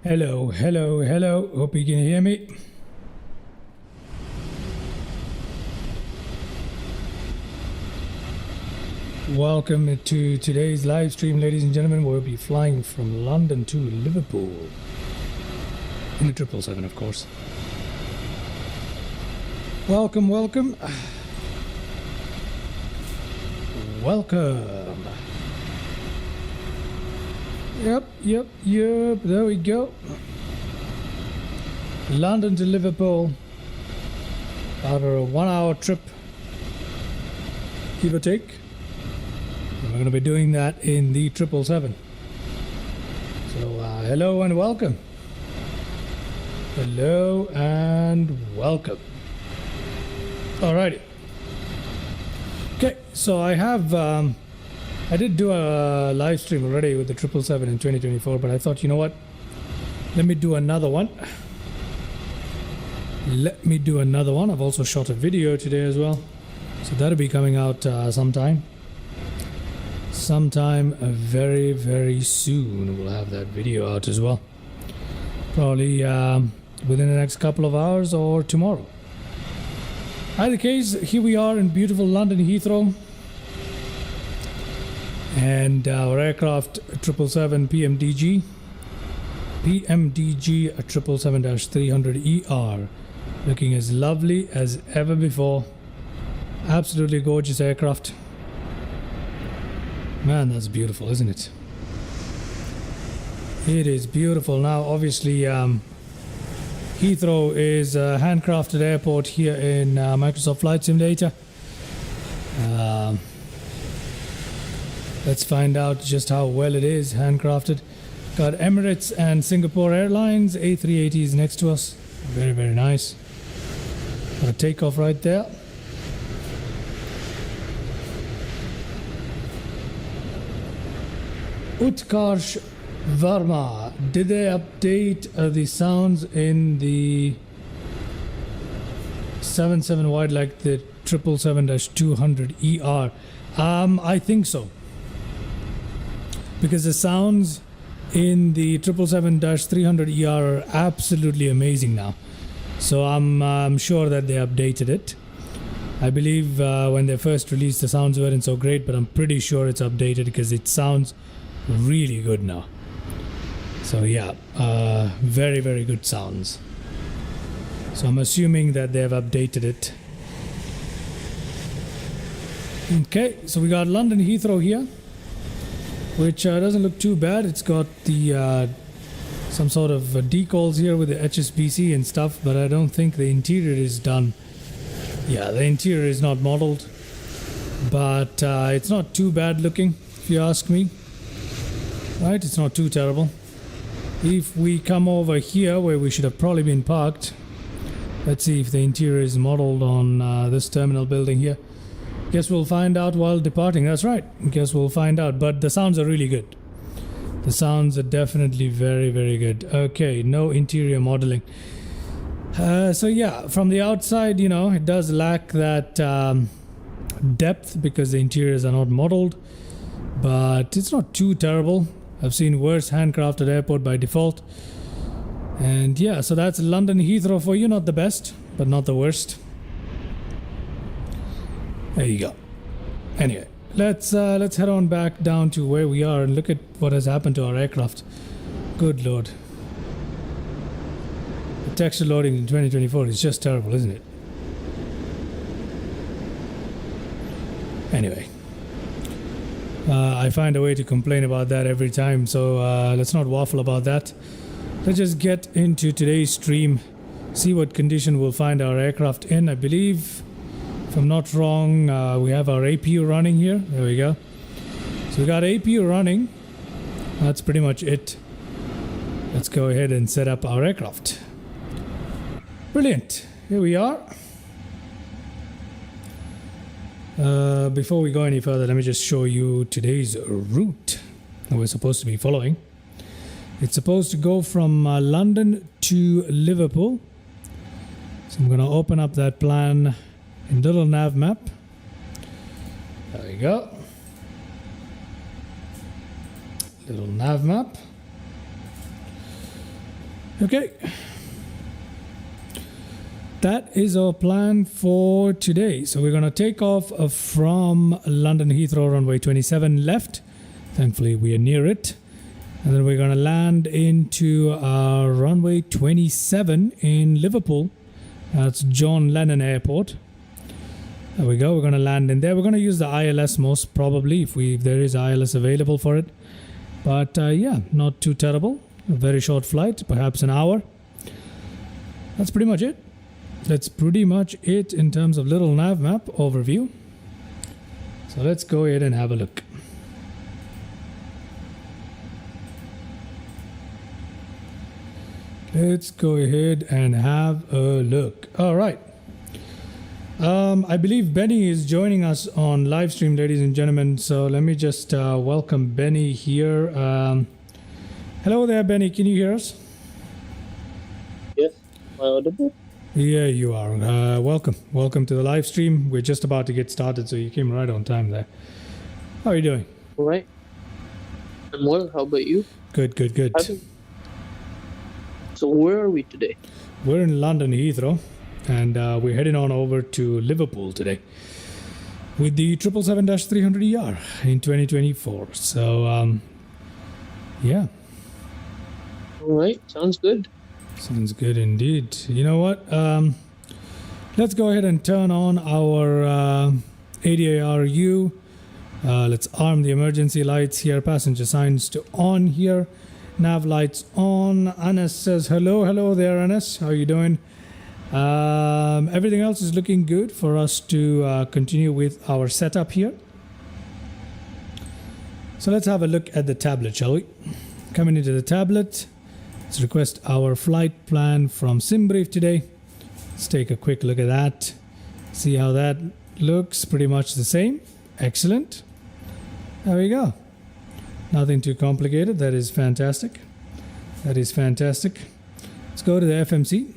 Hello, hello, hello. Hope you can hear me. Welcome to today's live stream, ladies and gentlemen. We'll be flying from London to Liverpool in the 777, of course. Welcome, welcome. Welcome. Yep. There we go. London to Liverpool. About a 1 hour trip, give or take. And we're going to be doing that in the 777. So, hello and welcome. Hello and welcome. Alrighty. Okay, so I did do a live stream already with the 777 in 2024, but I thought, you know what? Let me do another one. I've also shot a video today as well. So that'll be coming out sometime very, very soon. We'll have that video out as well. Probably within the next couple of hours or tomorrow. Either case, here we are in beautiful London Heathrow. And our aircraft 777 PMDG 777-300ER, looking as lovely as ever before. Absolutely gorgeous aircraft. Man, that's beautiful, isn't it? It is beautiful. Now, obviously, Heathrow is a handcrafted airport here in Microsoft Flight Simulator. Let's find out just how well it is handcrafted. Got Emirates and Singapore Airlines. A380 is next to us. Very, very nice. Got a takeoff right there. Utkarsh Varma. Did they update the sounds in the 77 wide like the 777-200ER? I think so. Because the sounds in the 777-300ER are absolutely amazing now. So I'm sure that they updated it. I believe when they first released, the sounds weren't so great, but I'm pretty sure it's updated because it sounds really good now. So yeah, very, very good sounds. So I'm assuming that they have updated it. Okay, so we got London Heathrow here, which doesn't look too bad. It's got the some sort of decals here with the HSBC and stuff, but I don't think the interior is done. Yeah, the interior is not modeled, but it's not too bad looking, if you ask me. Right, it's not too terrible. If we come over here where we should have probably been parked, let's see if the interior is modeled on this terminal building here. Guess we'll find out while departing. That's right. Guess we'll find out. But the sounds are really good. The sounds are definitely very, very good. Okay, no interior modeling. So yeah, from the outside, you know, it does lack that depth because the interiors are not modeled. But it's not too terrible. I've seen worse handcrafted airport by default. And yeah, so that's London Heathrow for you. Not the best, but not the worst. There you go. Anyway, let's head on back down to where we are and look at what has happened to our aircraft. Good lord. The texture loading in 2024 is just terrible, isn't it? Anyway. I find a way to complain about that every time, so let's not waffle about that. Let's just get into today's stream, see what condition we'll find our aircraft in. I believe, if I'm not wrong, we have our APU running here. There we go. So we got APU running. That's pretty much it. Let's go ahead and set up our aircraft. Brilliant. Here we are. Before we go any further, let me just show you today's route that we're supposed to be following. It's supposed to go from London to Liverpool. So I'm going to open up that plan in little nav map. There we go. Little nav map. Okay. That is our plan for today. So we're going to take off from London Heathrow runway 27 left. Thankfully, we are near it. And then we're going to land into runway 27 in Liverpool. That's John Lennon Airport. There we go. We're going to land in there. We're going to use the ILS most probably if there is ILS available for it. But yeah, not too terrible. A very short flight, perhaps an hour. That's pretty much it. That's pretty much it in terms of little nav map overview. So let's go ahead and have a look. Let's go ahead and have a look. All right. I believe Benny is joining us on live stream, ladies and gentlemen. So let me just welcome Benny here. Hello there, Benny. Can you hear us? Yes. Am I audible? Yeah, you are. Welcome. Welcome to the live stream. We're just about to get started, so you came right on time there. How are you doing? All right. I'm well. How about you? Good, good, good. So where are we today? We're in London Heathrow, and we're heading on over to Liverpool today with the 777-300ER in 2024. So, yeah. All right. Sounds good. Sounds good indeed. You know what? Let's go ahead and turn on our ADARU. Let's arm the emergency lights here. Passenger signs to on here. Nav lights on. Anas says hello. Hello there, Anas. How are you doing? Everything else is looking good for us to continue with our setup here. So let's have a look at the tablet, shall we? Coming into the tablet. Let's request our flight plan from SimBrief today. Let's take a quick look at that. See how that looks. Pretty much the same. Excellent. There we go. Nothing too complicated. That is fantastic. That is fantastic. Let's go to the FMC.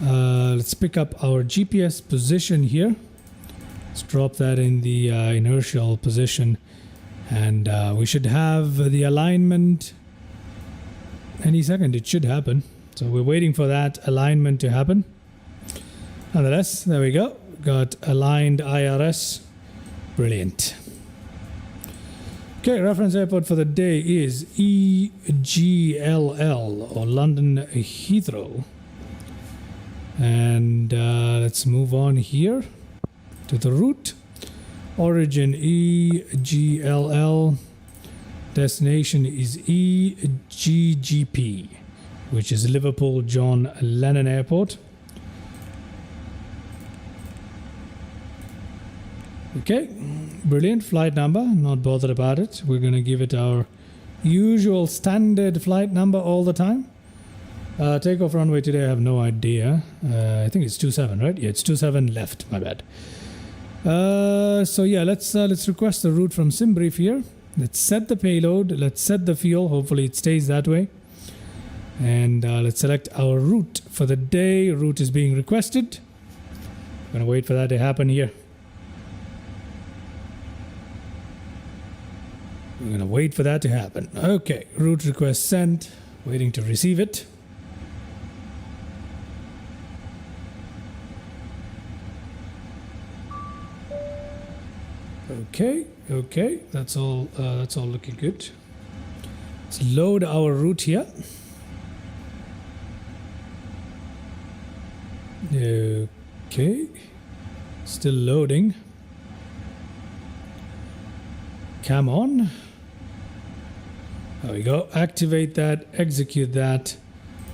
Let's pick up our GPS position here. Let's drop that in the inertial position. And we should have the alignment any second. It should happen. So we're waiting for that alignment to happen. Nonetheless, there we go. Got aligned IRS. Brilliant. Okay, reference airport for the day is EGLL, or London Heathrow. And let's move on here to the route. Origin EGLL. Destination is EGGP, which is Liverpool John Lennon Airport. Okay, brilliant. Flight number, not bothered about it. We're going to give it our usual standard flight number all the time. Takeoff runway today, I have no idea. I think it's 27, right? Yeah, it's 27 left, my bad. So yeah, let's request the route from SimBrief here. Let's set the payload. Let's set the fuel. Hopefully it stays that way. And let's select our route for the day. Route is being requested. I'm going to wait for that to happen here. We're going to wait for that to happen. Okay, route request sent. Waiting to receive it. Okay, that's all looking good. Let's load our route here. Okay, still loading. Come on. There we go. Activate that, execute that.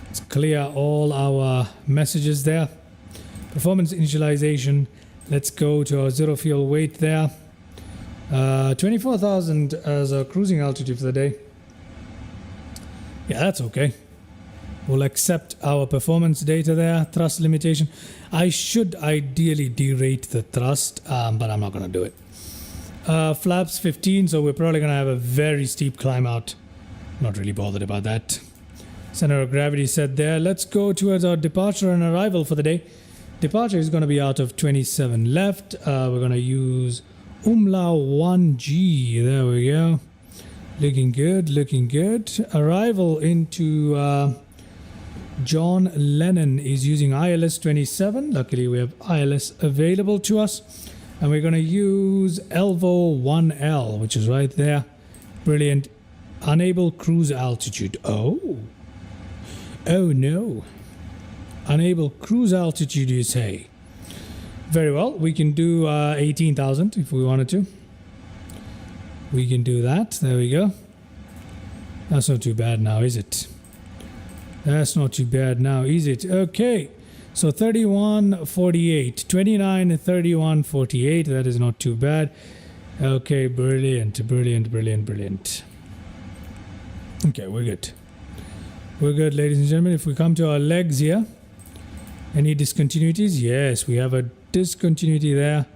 Let's clear all our messages there. Performance initialization. Let's go to our zero fuel weight there. 24,000 as a cruising altitude for the day. Yeah, that's okay. We'll accept our performance data there. Thrust limitation. I should ideally derate the thrust, but I'm not going to do it. Flaps 15, so we're probably going to have a very steep climb out. Not really bothered about that. Center of gravity set there. Let's go towards our departure and arrival for the day. Departure is going to be out of 27 left. We're going to use Umlaut 1G. There we go. Looking good, looking good. Arrival into John Lennon is using ILS 27. Luckily, we have ILS available to us. And we're going to use Elvo 1L, which is right there. Brilliant. Unable cruise altitude. Oh. Oh no. Unable cruise altitude, you say? Very well. We can do 18,000 if we wanted to. We can do that. There we go. That's not too bad now, is it? That's not too bad now, is it? Okay. So 31.48. 29.31.48. That is not too bad. Okay, brilliant. Brilliant, brilliant, brilliant. Okay, we're good. We're good, ladies and gentlemen. If we come to our legs here, any discontinuities? Yes, we have a discontinuity there.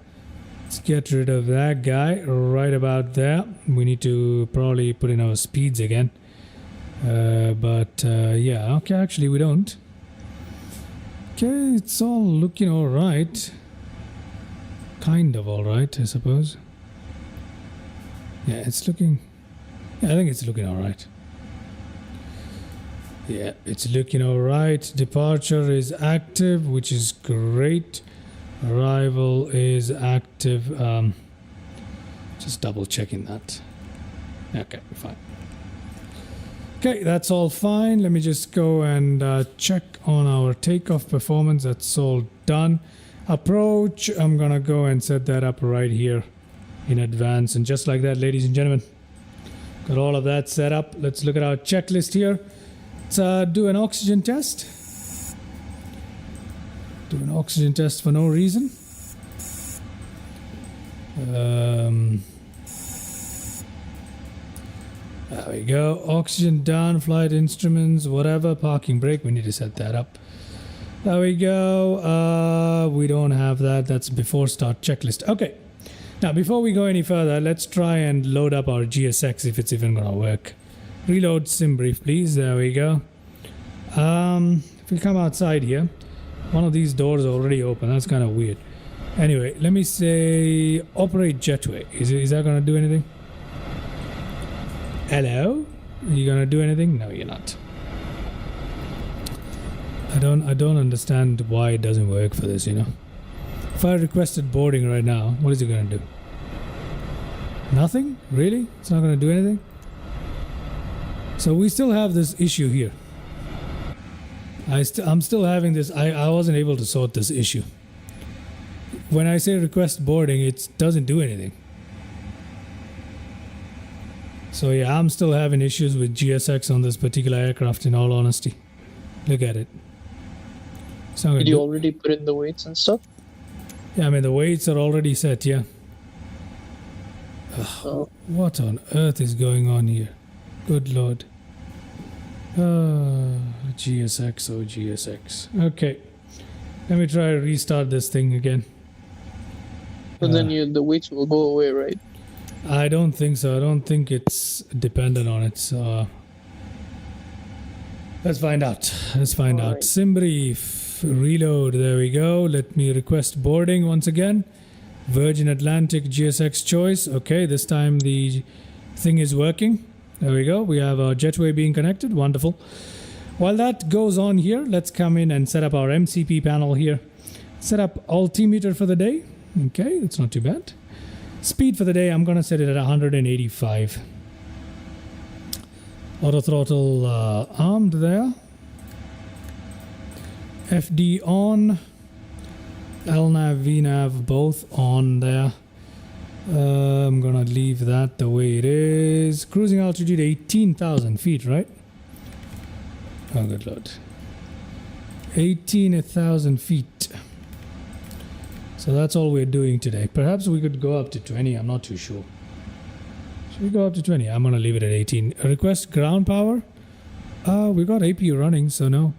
Let's get rid of that guy right about there. We need to probably put in our speeds again. Yeah, okay, actually we don't. Okay, it's all looking all right. Kind of all right, I suppose. Yeah, it's looking... Yeah, I think it's looking all right. Yeah, it's looking all right. Departure is active, which is great. Arrival is active. Just double checking that. Okay, fine. Okay, that's all fine. Let me just go and check on our takeoff performance. That's all done. Approach, I'm gonna go and set that up right here in advance. And just like that, ladies and gentlemen, got all of that set up. Let's look at our checklist here. Let's do an oxygen test. Do an oxygen test for no reason. There we go. Oxygen done. Flight instruments, whatever. Parking brake. We need to set that up. There we go. We don't have that. That's before start checklist. Okay. Now, before we go any further, let's try and load up our GSX if it's even going to work. Reload sim brief, please. There we go. If we come outside here, one of these doors are already open. That's kind of weird. Anyway, let me say operate jetway. Is that going to do anything? Hello? Are you going to do anything? No, you're not. I don't understand why it doesn't work for this, you know. If I requested boarding right now, what is it going to do? Nothing? Really? It's not going to do anything? So we still have this issue here. I'm still having this. I wasn't able to sort this issue. When I say request boarding, it doesn't do anything. So yeah, I'm still having issues with GSX on this particular aircraft, in all honesty. Look at it. Did you already put in the weights and stuff? Yeah, I mean the weights are already set, yeah. Ugh, what on earth is going on here? Good lord. GSX, oh GSX. Okay. Let me try to restart this thing again. But then the weights will go away, right? I don't think so. I don't think it's dependent on it. So let's find out. Let's find out. Right. Sim brief. Reload. There we go. Let me request boarding once again. Virgin Atlantic GSX choice. Okay, this time the thing is working. There we go. We have our jetway being connected. Wonderful. While that goes on here, let's come in and set up our MCP panel here. Set up altimeter for the day. Okay, that's not too bad. Speed for the day, I'm going to set it at 185. Auto throttle armed there. FD on. LNAV, VNAV both on there. I'm going to leave that the way it is. Cruising altitude 18,000 feet, right? Oh, good lord. 18,000 feet. So that's all we're doing today. Perhaps we could go up to 20. I'm not too sure. Should we go up to 20? I'm going to leave it at 18. Request ground power. We got APU running, so no.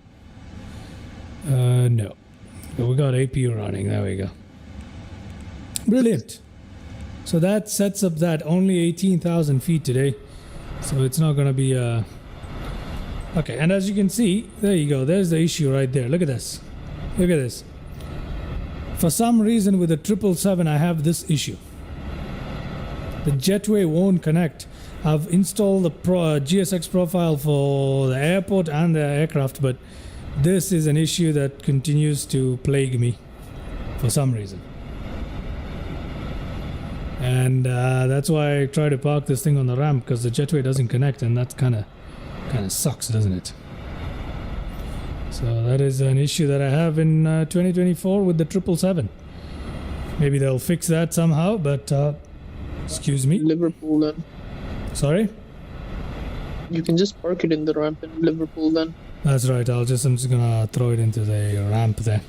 No. But we got APU running. There we go. Brilliant. So that sets up that. Only 18,000 feet today. So it's not going to be... Okay, and as you can see, there you go. There's the issue right there. Look at this. Look at this. For some reason with the 777, I have this issue. The jetway won't connect. I've installed the GSX profile for the airport and the aircraft, but this is an issue that continues to plague me for some reason. And that's why I try to park this thing on the ramp, because the jetway doesn't connect, and that kind of sucks, doesn't it? So that is an issue that I have in 2024 with the 777. Maybe they'll fix that somehow, but excuse me. Liverpool then. Sorry? You can just park it in the ramp in Liverpool then. That's right. I'm just gonna throw it into the ramp there.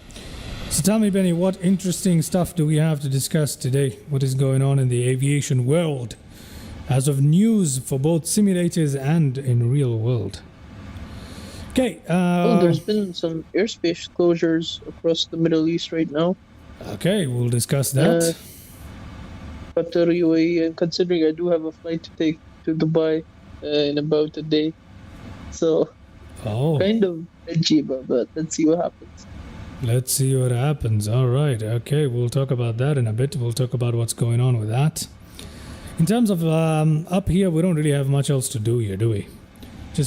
So tell me, Benny, what interesting stuff do we have to discuss today? What is going on in the aviation world as of news for both simulators and in real world? Okay. There's been some airspace closures across the Middle East right now. Okay, we'll discuss that. Qatar, UAE, and considering I do have a flight to take to Dubai in about a day, so kind of edgy, but let's see what happens. Let's see what happens. All right. Okay, we'll talk about that in a bit. We'll talk about what's going on with that. In terms of up here, we don't really have much else to do here, do we?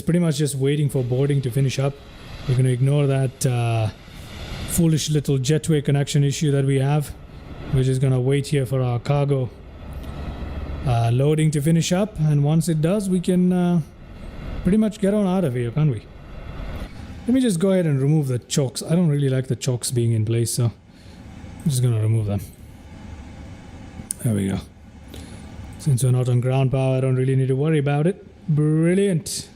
Pretty much just waiting for boarding to finish up. We're going to ignore that foolish little jetway connection issue that we have. We're just going to wait here for our cargo loading to finish up. And once it does, we can pretty much get on out of here, can't we? Let me just go ahead and remove the chokes. I don't really like the chokes being in place, so I'm just going to remove them. There we go. Since we're not on ground power, I don't really need to worry about it. Brilliant.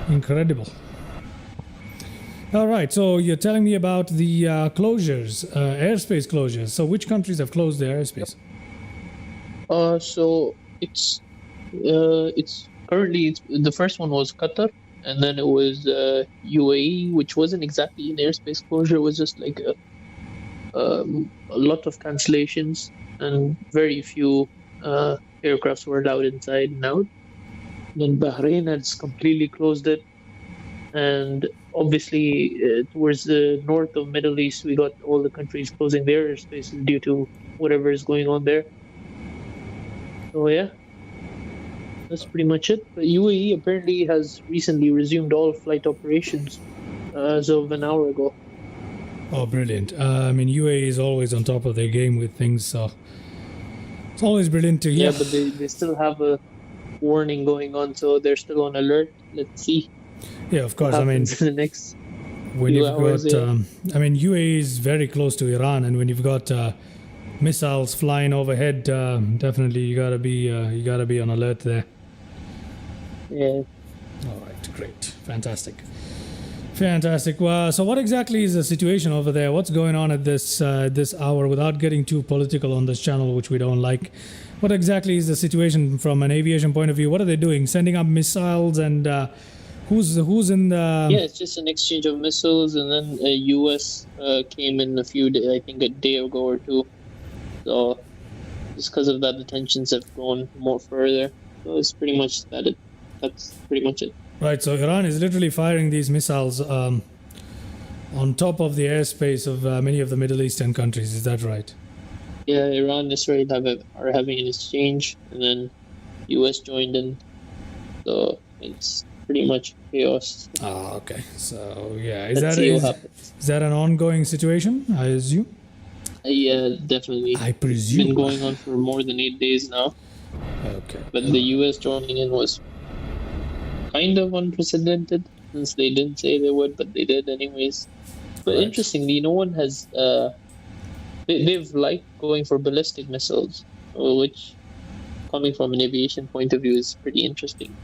Incredible. All right, so you're telling me about the closures, airspace closures. So which countries have closed their airspace? So it's currently the first one was Qatar, and then it was UAE, which wasn't exactly an airspace closure. It was just like a lot of cancellations, and very few aircrafts were allowed inside and out. Then Bahrain has completely closed it, and obviously towards the north of Middle East, we got all the countries closing their airspaces due to whatever is going on there. So yeah, that's pretty much it. But UAE apparently has recently resumed all flight operations as of an hour ago. Oh, brilliant. I mean, UAE is always on top of their game with things, so it's always brilliant to hear. Yeah, but they still have a warning going on, so they're still on alert. Let's see. Yeah, of course. I mean, the next when you've got, I mean, UAE is very close to Iran, and when you've got missiles flying overhead, definitely you gotta be on alert there. Yeah. All right, great, fantastic. Well, so what exactly is the situation over there? What's going on at this hour? Without getting too political on this channel, which we don't like, what exactly is the situation from an aviation point of view? What are they doing? Sending up missiles, and who's in the? Yeah, it's just an exchange of missiles, and then US came in a few days, I think a day ago or two. So just because of that, the tensions have gone more further. So it's pretty much that. That's pretty much it. Right, so Iran is literally firing these missiles on top of the airspace of many of the Middle Eastern countries. Is that right? Yeah, Iran and Israel are having an exchange, and then US joined in. So it's pretty much chaos. Ah, okay. So yeah, Let's see what happens. Is that an ongoing situation, I assume? Yeah, definitely. I presume. It's been going on for more than 8 days now. Okay. But the US joining in was kind of unprecedented, since they didn't say they would, but they did anyways. But right. Interestingly, no one has they've liked going for ballistic missiles, which, coming from an aviation point of view, is pretty interesting.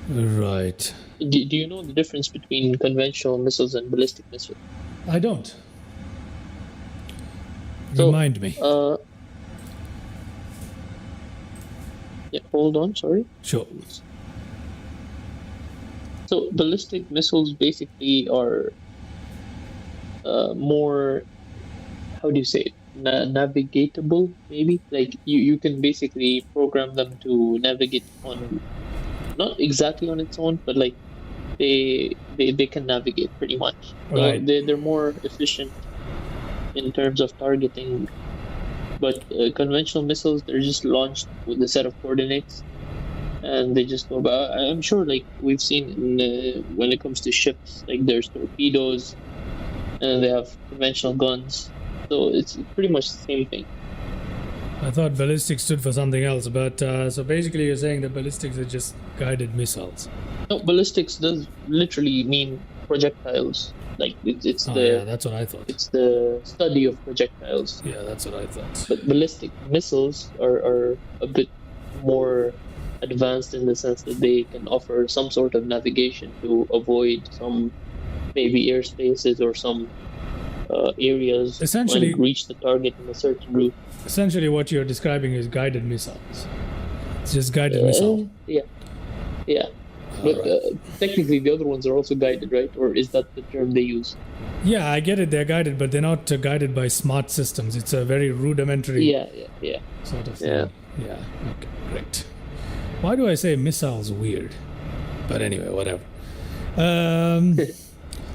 Right. Do you know the difference between conventional missiles and ballistic missiles? I don't. Remind me. Yeah, hold on, sorry. Sure. So ballistic missiles basically are more, how do you say it, navigatable, maybe? Like you can basically program them to navigate on, not exactly on its own, but like they can navigate pretty much. Right. So they're more efficient in terms of targeting. But conventional missiles, they're just launched with a set of coordinates, and they just go about. I'm sure, like we've seen in when it comes to ships, like there's torpedoes, and they have conventional guns. So it's pretty much the same thing. I thought ballistics stood for something else, but so basically you're saying that ballistics are just guided missiles. No, ballistics does literally mean projectiles. Like it's yeah, that's what I thought. It's the study of projectiles. Yeah, that's what I thought. But ballistic missiles are a bit more advanced in the sense that they can offer some sort of navigation to avoid some maybe airspaces or some areas essentially when reach the target in a certain route. Essentially what you're describing is guided missiles. It's just guided missile. Yeah. But technically the other ones are also guided, right? Or is that the term they use? Yeah, I get it, they're guided, but they're not guided by smart systems. It's a very rudimentary sort of thing. Yeah, okay, great. Why do I say missiles weird? But anyway, whatever.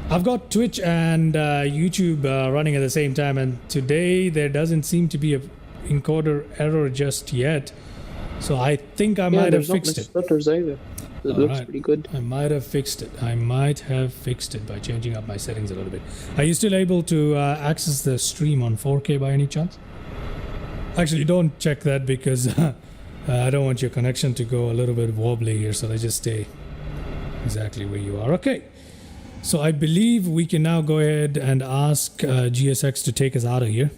I've got Twitch and YouTube running at the same time, and today there doesn't seem to be a encoder error just yet. So I think I might have fixed it. Stutters either. It looks pretty good. I might have fixed it. I might have fixed it by changing up my settings a little bit. Are you still able to access the stream on 4K by any chance? Actually, don't check that because I don't want your connection to go a little bit wobbly here, so let's just stay exactly where you are. Okay. So I believe we can now go ahead and ask GSX to take us out of here.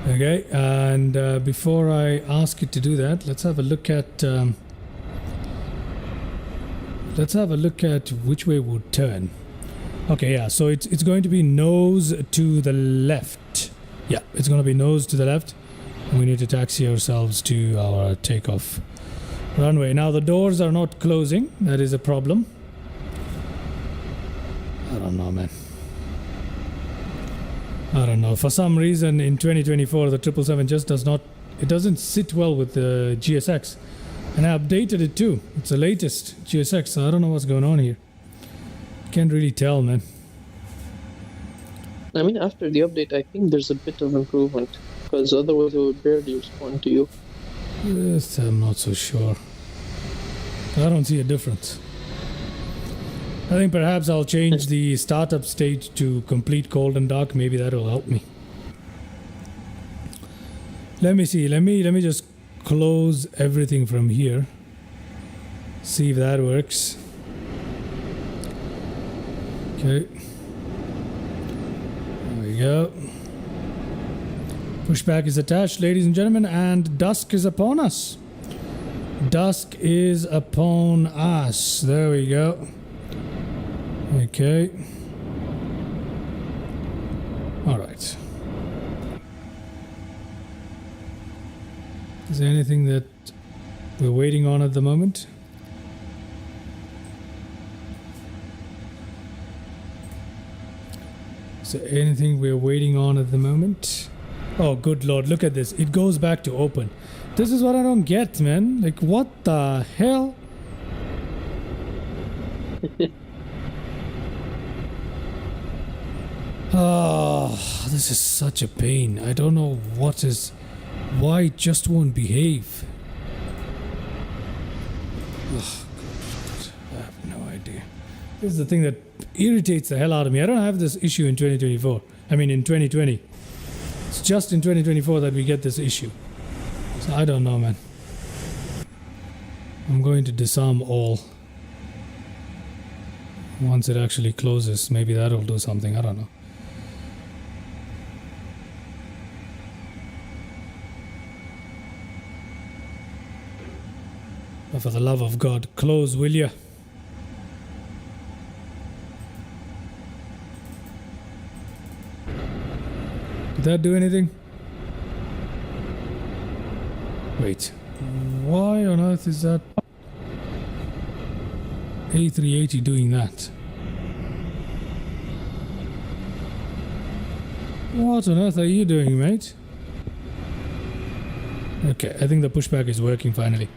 Okay, and before I ask it to do that, let's have a look at which way we'll turn. Okay, yeah, so it's going to be nose to the left. Yeah, it's going to be nose to the left. And we need to taxi ourselves to our takeoff runway. Now the doors are not closing. That is a problem. I don't know, man. I don't know. For some reason in 2024 the 777 just doesn't sit well with the GSX. And I updated it too. It's the latest GSX, so I don't know what's going on here. Can't really tell, man. I mean, after the update, I think there's a bit of improvement, because otherwise it would barely respond to you. Yes, I'm not so sure. I don't see a difference. I think perhaps I'll change the startup stage to complete cold and dark. Maybe that will help me. Let me see. Let me just close everything from here. See if that works. Okay. There we go. Pushback is attached, ladies and gentlemen, and dusk is upon us. Dusk is upon us. There we go. Okay. All right. Is there anything that we're waiting on at the moment? Is there anything we're waiting on at the moment? Oh, good Lord, look at this. It goes back to open. This is what I don't get, man. Like, what the hell? Oh, this is such a pain. I don't know why it just won't behave. Oh, God, I have no idea. This is the thing that irritates the hell out of me. I don't have this issue in 2024. I mean, in 2020. It's just in 2024 that we get this issue. So I don't know, man. I'm going to disarm all. Once it actually closes, maybe that'll do something. I don't know. But for the love of God, close, will ya? Did that do anything? Wait. Why on earth is that A380 doing that? What on earth are you doing, mate? Okay, I think the pushback is working finally.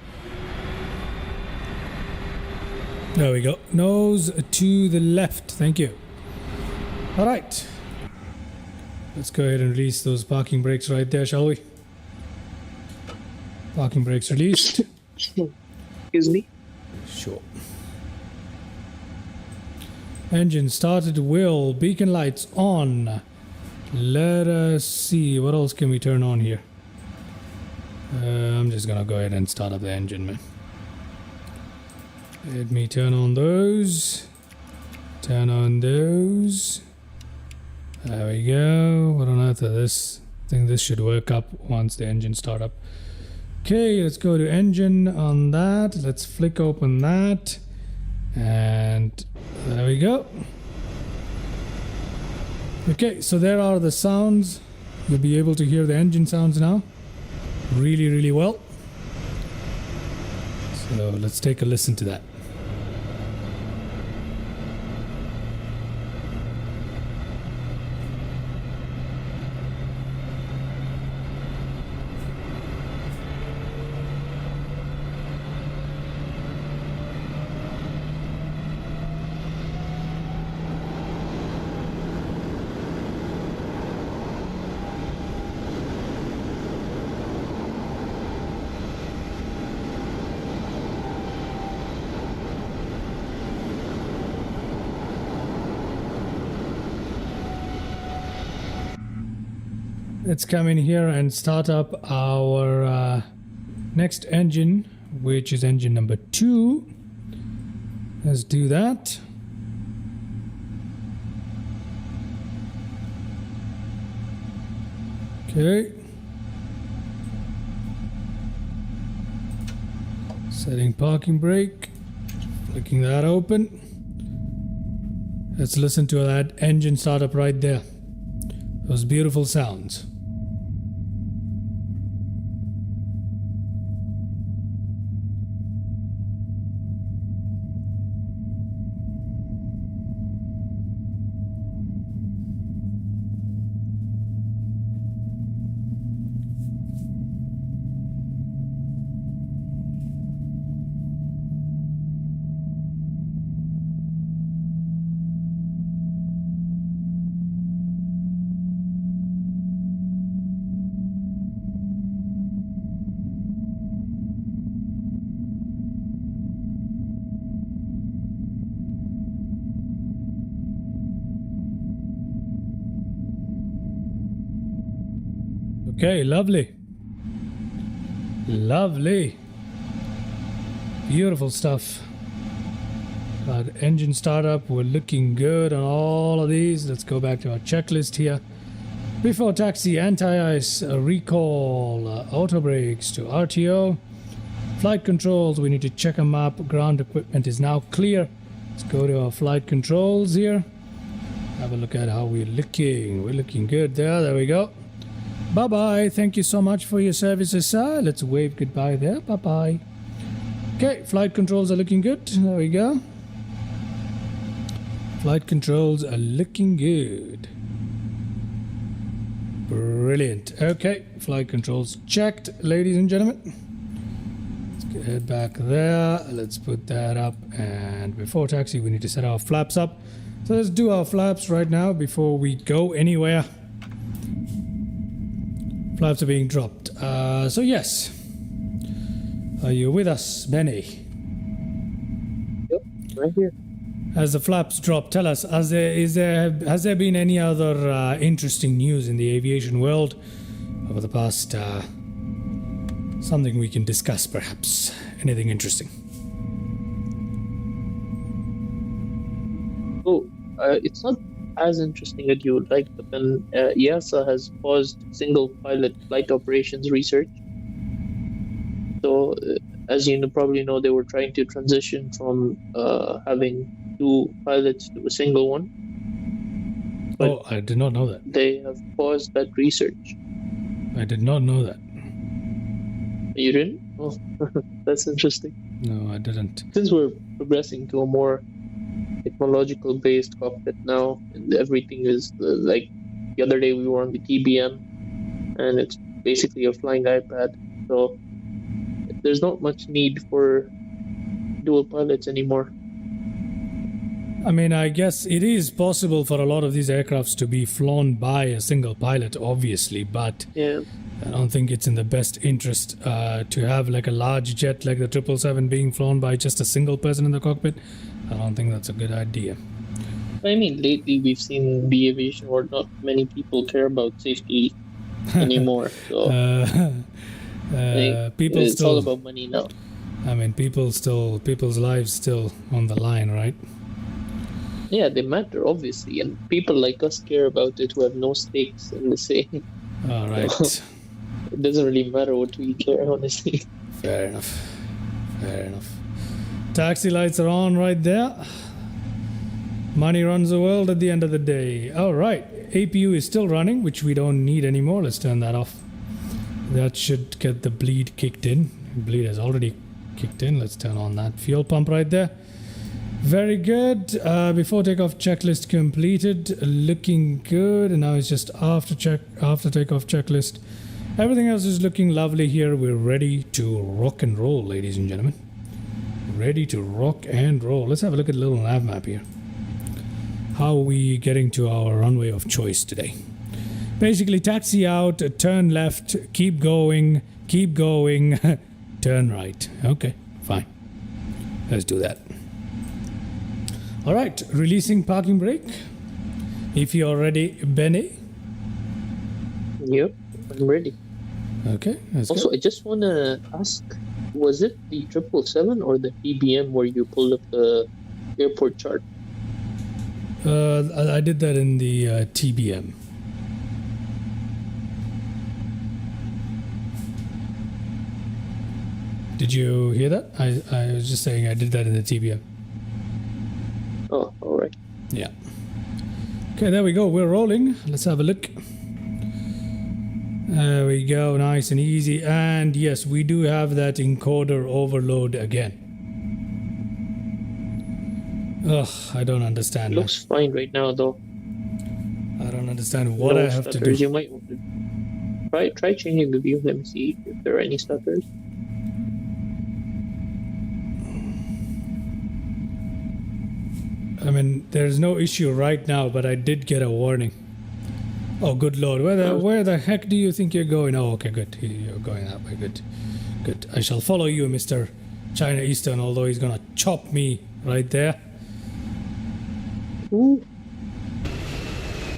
There we go. Nose to the left. Thank you. All right. Let's go ahead and release those parking brakes right there, shall we? Parking brakes released. Excuse me. Sure. Engine started, wheel, beacon lights on. Let us see, what else can we turn on here? I'm just gonna go ahead and start up the engine, man. Let me turn on those. Turn on those. There we go. What on earth is this? I think this should work up once the engine start up. Okay, let's go to engine on that. Let's flick open that. And there we go. Okay, so there are the sounds. You'll be able to hear the engine sounds now. Really, really well. So let's take a listen to that. Let's come in here and start up our next engine, which is engine number 2. Let's do that. Okay. Setting parking brake. Flicking that open. Let's listen to that engine startup right there. Those beautiful sounds. Okay, lovely. Lovely. Beautiful stuff. Engine startup, we're looking good on all of these. Let's go back to our checklist here. Before taxi, anti-ice, recall, auto brakes to RTO. Flight controls, we need to check them up. Ground equipment is now clear. Let's go to our flight controls here. Have a look at how we're looking. We're looking good there. There we go. Bye-bye. Thank you so much for your services, sir. Let's wave goodbye there. Bye-bye. Okay, flight controls are looking good. There we go. Flight controls are looking good. Brilliant. Okay, flight controls checked, ladies and gentlemen. Let's head back there. Let's put that up. And before taxi, we need to set our flaps up. So let's do our flaps right now before we go anywhere. Flaps are being dropped. So yes. Are you with us, Benny? Yep, right here. As the flaps drop, tell us, has there been any other interesting news in the aviation world over the past, something we can discuss perhaps? Anything interesting? Oh, it's not as interesting as you would like, but then EASA has paused single pilot flight operations research. So, as you probably know, they were trying to transition from having 2 pilots to a single one. But oh, I did not know that. they have paused that research. I did not know that. You didn't? Oh, that's interesting. No, I didn't. Since we're progressing to a more technological based cockpit now, and everything is like the other day we were on the TBM, and it's basically a flying iPad. So there's not much need for dual pilots anymore. I mean, I guess it is possible for a lot of these aircrafts to be flown by a single pilot, obviously, but Yeah. I don't think it's in the best interest to have like a large jet like the 777 being flown by just a single person in the cockpit. I don't think that's a good idea. I mean, lately we've seen the aviation world, not many people care about safety anymore. So People it's still, all about money now. I mean, people's lives still on the line, right? Yeah, they matter, obviously, and people like us care about it who have no stakes in the say. All right. It doesn't really matter what we care, honestly. Fair enough. Fair enough. Taxi lights are on right there. Money runs the world at the end of the day. All right. APU is still running, which we don't need anymore. Let's turn that off. That should get the bleed kicked in. Bleed has already kicked in. Let's turn on that fuel pump right there. Very good. Before takeoff checklist completed. Looking good. And now it's just after takeoff checklist. Everything else is looking lovely here. We're ready to rock and roll, ladies and gentlemen. Ready to rock and roll. Let's have a look at the little nav map here. How are we getting to our runway of choice today? Basically, taxi out, turn left, keep going, turn right. Okay, fine. Let's do that. All right, releasing parking brake. If you're ready, Benny. Yep, I'm ready. Okay, that's Also, good. I just want to ask, was it the 777 or the PBM where you pulled up the airport chart? I did that in the TBM. Did you hear that? I was just saying I did that in the TBM. Oh, all right. Yeah. Okay, there we go. We're rolling. Let's have a look. There we go. Nice and easy. And yes, we do have that encoder overload again. Ugh, I don't understand. Looks fine right now, though. I don't understand what No I have stutters. to You might want to try changing the view. Let me see if there are any stutters. I mean, there's no issue right now, but I did get a warning. Oh, good lord. Where the heck do you think you're going? Oh, okay, good. You're going that way. Good. Good. I shall follow you, Mr. China Eastern, although he's gonna chop me right there. Ooh.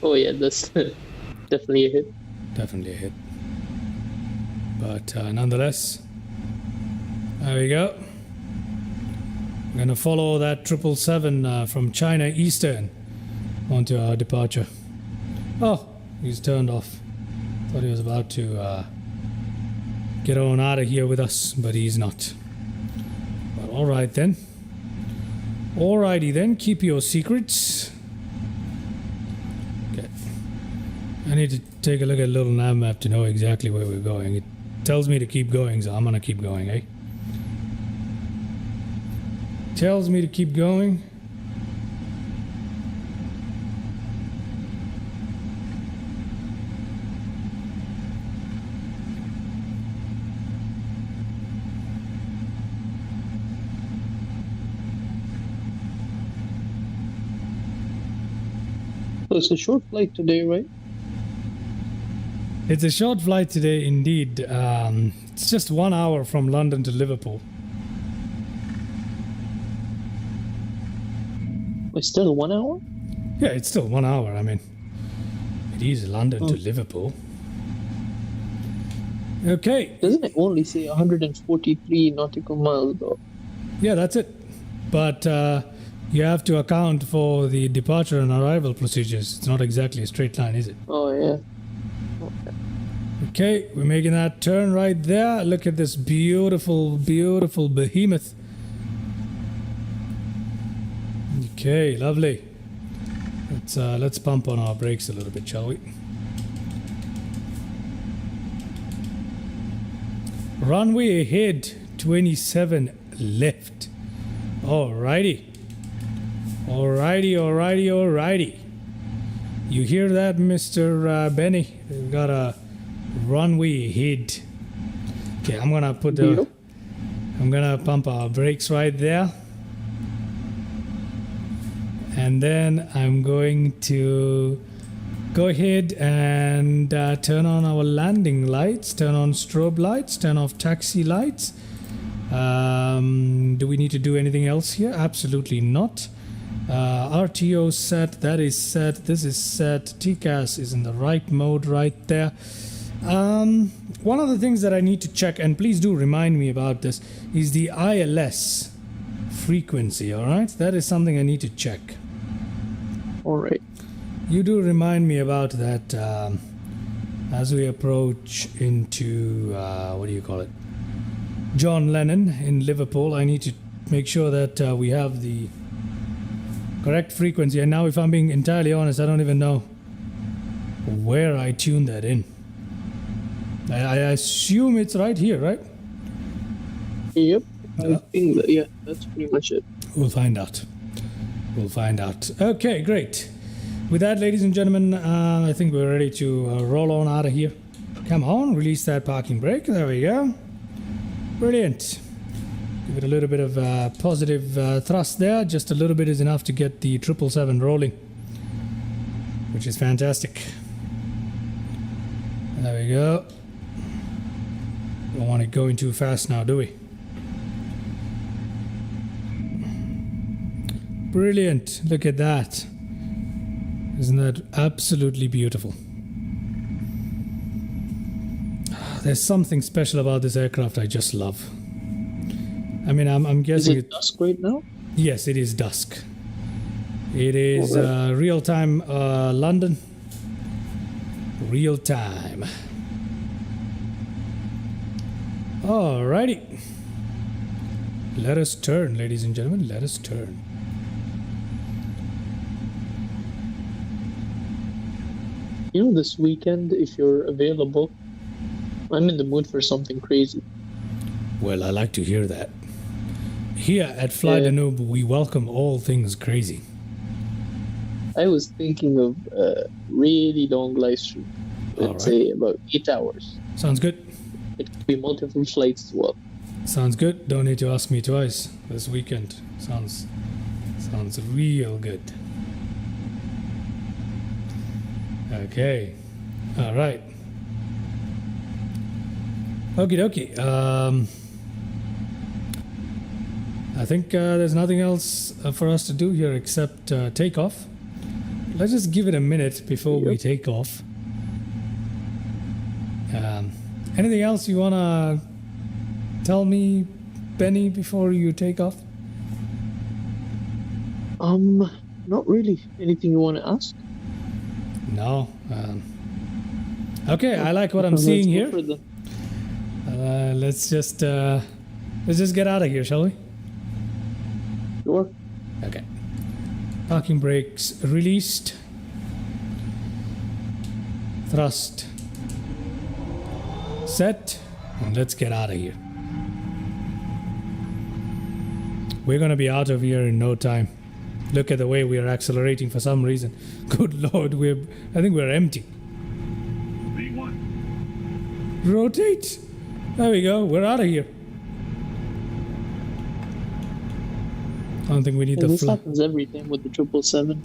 Oh yeah, that's definitely a hit. Definitely a hit. But nonetheless, there we go. I'm gonna follow that 777 from China Eastern onto our departure. Oh, he's turned off. Thought he was about to get on out of here with us, but he's not. But all right then. Alrighty then, keep your secrets. Okay. I need to take a look at a little nav map to know exactly where we're going. It tells me to keep going, so I'm gonna keep going, eh? Tells me to keep going. So it's a short flight today, right? It's a short flight today, indeed. It's just 1 hour from London to Liverpool. It's still 1 hour? Yeah, it's still 1 hour. I mean, it is London to Liverpool. Okay. Doesn't it only say 143 nautical miles, though? Yeah, that's it. But you have to account for the departure and arrival procedures. It's not exactly a straight line, is it? Oh, yeah. Okay, we're making that turn right there. Look at this beautiful, beautiful behemoth. Okay, lovely. Let's pump on our brakes a little bit, shall we? Runway ahead, 27 left. Alrighty. Alrighty. You hear that, Mr. Benny? We've got a runway ahead. Okay, I'm gonna pump our brakes right there. And then I'm going to go ahead and turn on our landing lights, turn on strobe lights, turn off taxi lights. Do we need to do anything else here? Absolutely not. RTO set, that is set, this is set, TCAS is in the right mode right there. One of the things that I need to check, and please do remind me about this, is the ILS frequency, alright? That is something I need to check. Alright. You do remind me about that as we approach into, what do you call it? John Lennon in Liverpool. I need to make sure that we have the correct frequency. And now, if I'm being entirely honest, I don't even know where I tuned that in. I assume it's right here, right? Yep. I think that, yeah, that's pretty much it. We'll find out. We'll find out. Okay, great. With that, ladies and gentlemen, I think we're ready to roll on out of here. Come on, release that parking brake. There we go. Brilliant. Give it a little bit of positive thrust there. Just a little bit is enough to get the 777 rolling, which is fantastic. There we go. Don't want it going too fast now, do we? Brilliant. Look at that. Isn't that absolutely beautiful? There's something special about this aircraft I just love. I mean, I'm guessing... Is it dusk right now? Yes, it is dusk. It is real-time London. Real-time. Alrighty. Let us turn, ladies and gentlemen. Let us turn. You know, this weekend, if you're available, I'm in the mood for something crazy. Well, I like to hear that. Here at Fly Danube, we welcome all things crazy. I was thinking of a really long live stream. Let's say about 8 hours. Sounds good. It could be multiple flights as well. Sounds good. Don't need to ask me twice this weekend. Sounds real good. Okay. All right. Okie dokie. I think there's nothing else for us to do here except take off. Let's just give it a minute before we take off. Anything else you want to tell me, Benny, before you take off? Not really. Anything you want to ask? No. Okay, I like what I'm seeing here. Let's just get out of here, shall we? Sure. Okay. Parking brakes released. Thrust set. And let's get out of here. We're going to be out of here in no time. Look at the way we are accelerating for some reason. Good Lord, I think we're empty. V1. Rotate. There we go. We're out of here. I don't think we need this happens every time with the 777.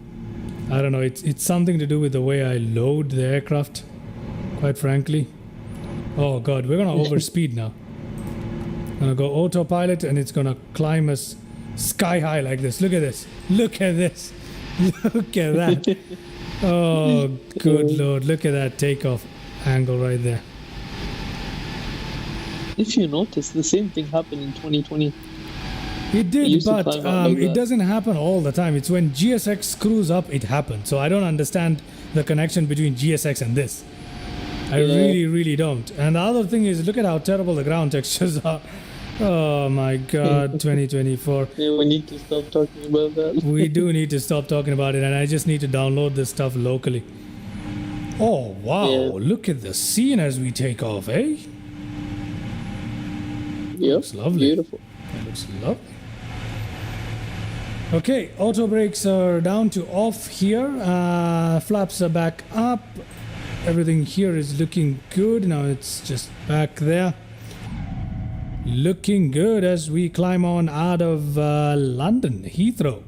I don't know. It's something to do with the way I load the aircraft, quite frankly. Oh God, we're gonna overspeed now. Gonna go autopilot and it's gonna climb us sky high like this. Look at this. Look at this. Look at that. Oh, good Lord. Look at that takeoff angle right there. If you notice, the same thing happened in 2020. It did, but it doesn't happen all the time. It's when GSX screws up, it happens. So I don't understand the connection between GSX and this. I really, really don't. And the other thing is, look at how terrible the ground textures are. Oh my God, 2024. Yeah, we need to stop talking about that. We do need to stop talking about it, and I just need to download this stuff locally. Oh, wow. Yeah. Look at the scene as we take off, eh? Yep. Looks lovely. Beautiful. That looks lovely. Okay, auto brakes are down to off here. Flaps are back up. Everything here is looking good. Now it's just back there. Looking good as we climb on out of London, Heathrow.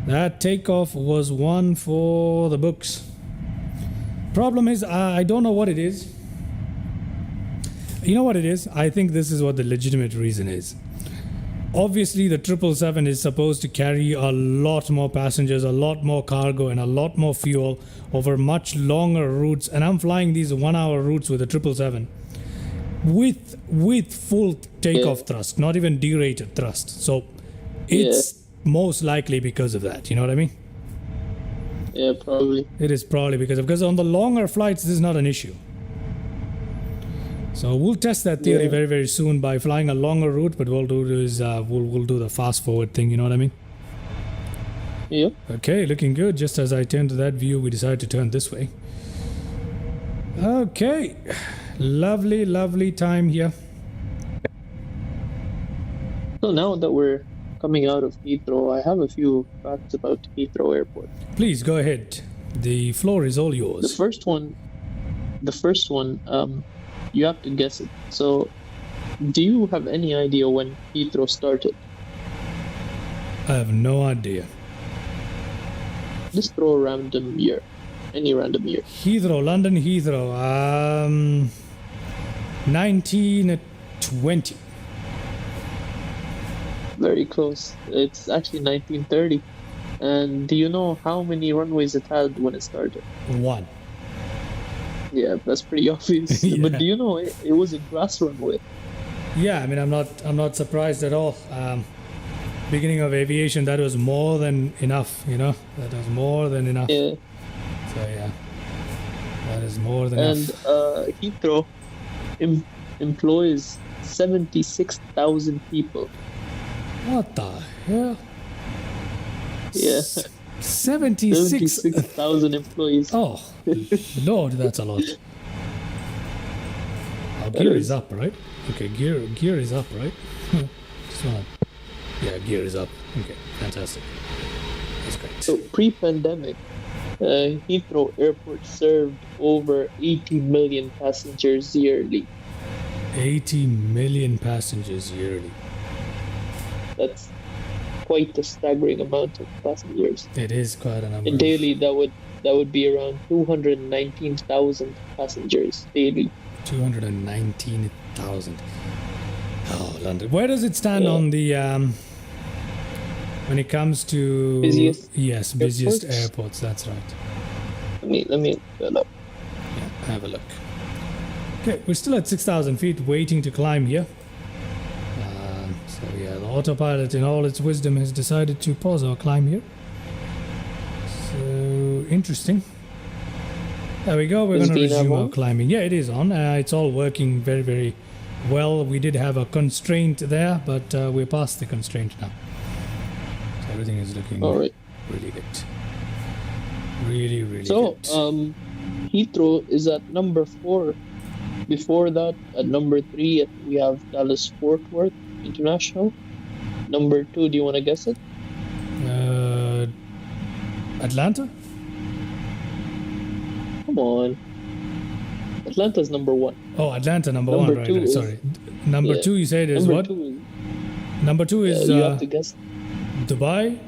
That takeoff was one for the books. Problem is, I don't know what it is. You know what it is? I think this is what the legitimate reason is. Obviously, the 777 is supposed to carry a lot more passengers, a lot more cargo, and a lot more fuel over much longer routes. And I'm flying these 1 hour routes with the 777 with full takeoff thrust, not even derated thrust. So it's most likely because of that. You know what I mean? Yeah, probably. It is probably because on the longer flights, this is not an issue. So we'll test that theory very, very soon by flying a longer route. But what we'll do is we'll do the fast forward thing. You know what I mean? Yep. Okay, looking good. Just as I turned to that view, we decided to turn this way. Okay, lovely, lovely time here. So now that we're coming out of Heathrow, I have a few facts about Heathrow Airport. Please go ahead. The floor is all yours. The first one, you have to guess it. So, do you have any idea when Heathrow started? I have no idea. Just throw a random year. Any random year. Heathrow, London Heathrow. 1920. Very close. It's actually 1930. And do you know how many runways it had when it started? 1. Yeah, that's pretty obvious. Yeah. But do you know it was a grass runway? Yeah, I mean, I'm not surprised at all. Beginning of aviation, that was more than enough. You know, that was more than enough. Yeah. So yeah, that is more than And enough. Heathrow employs 76,000 people. What the hell? Yeah. 76,000 employees. Oh, Lord, that's a lot. Oh, gear is up, right? Okay, gear is up, right? Just wanna... Yeah, gear is up. Okay, fantastic. That's great. So pre-pandemic, Heathrow Airport served over 80 million passengers yearly. 80 million passengers yearly. That's quite a staggering amount of passengers. It is quite a number. And daily, that would be around 219,000 passengers daily. 219,000. Oh, London. Where does it stand on the when it comes to busiest? Yes, busiest airports. That's right. Let me look that up. Yeah, have a look. Okay, we're still at 6,000 feet, waiting to climb here. So yeah, the autopilot, in all its wisdom, has decided to pause our climb here. So interesting. There we go. We're going to resume our climbing. Yeah, it is on. It's all working very, very well. We did have a constraint there, but we're past the constraint now. So everything is looking really good. Really, really good. So, Heathrow is at number 4. Before that, at number 3, we have Dallas Fort Worth International. Number 2, do you want to guess it? Atlanta? Come on. Atlanta's number 1. Oh, Atlanta number 1, right. Is, sorry. Number 2 you said is number what? 2 is, number 2 is you have to guess. Dubai?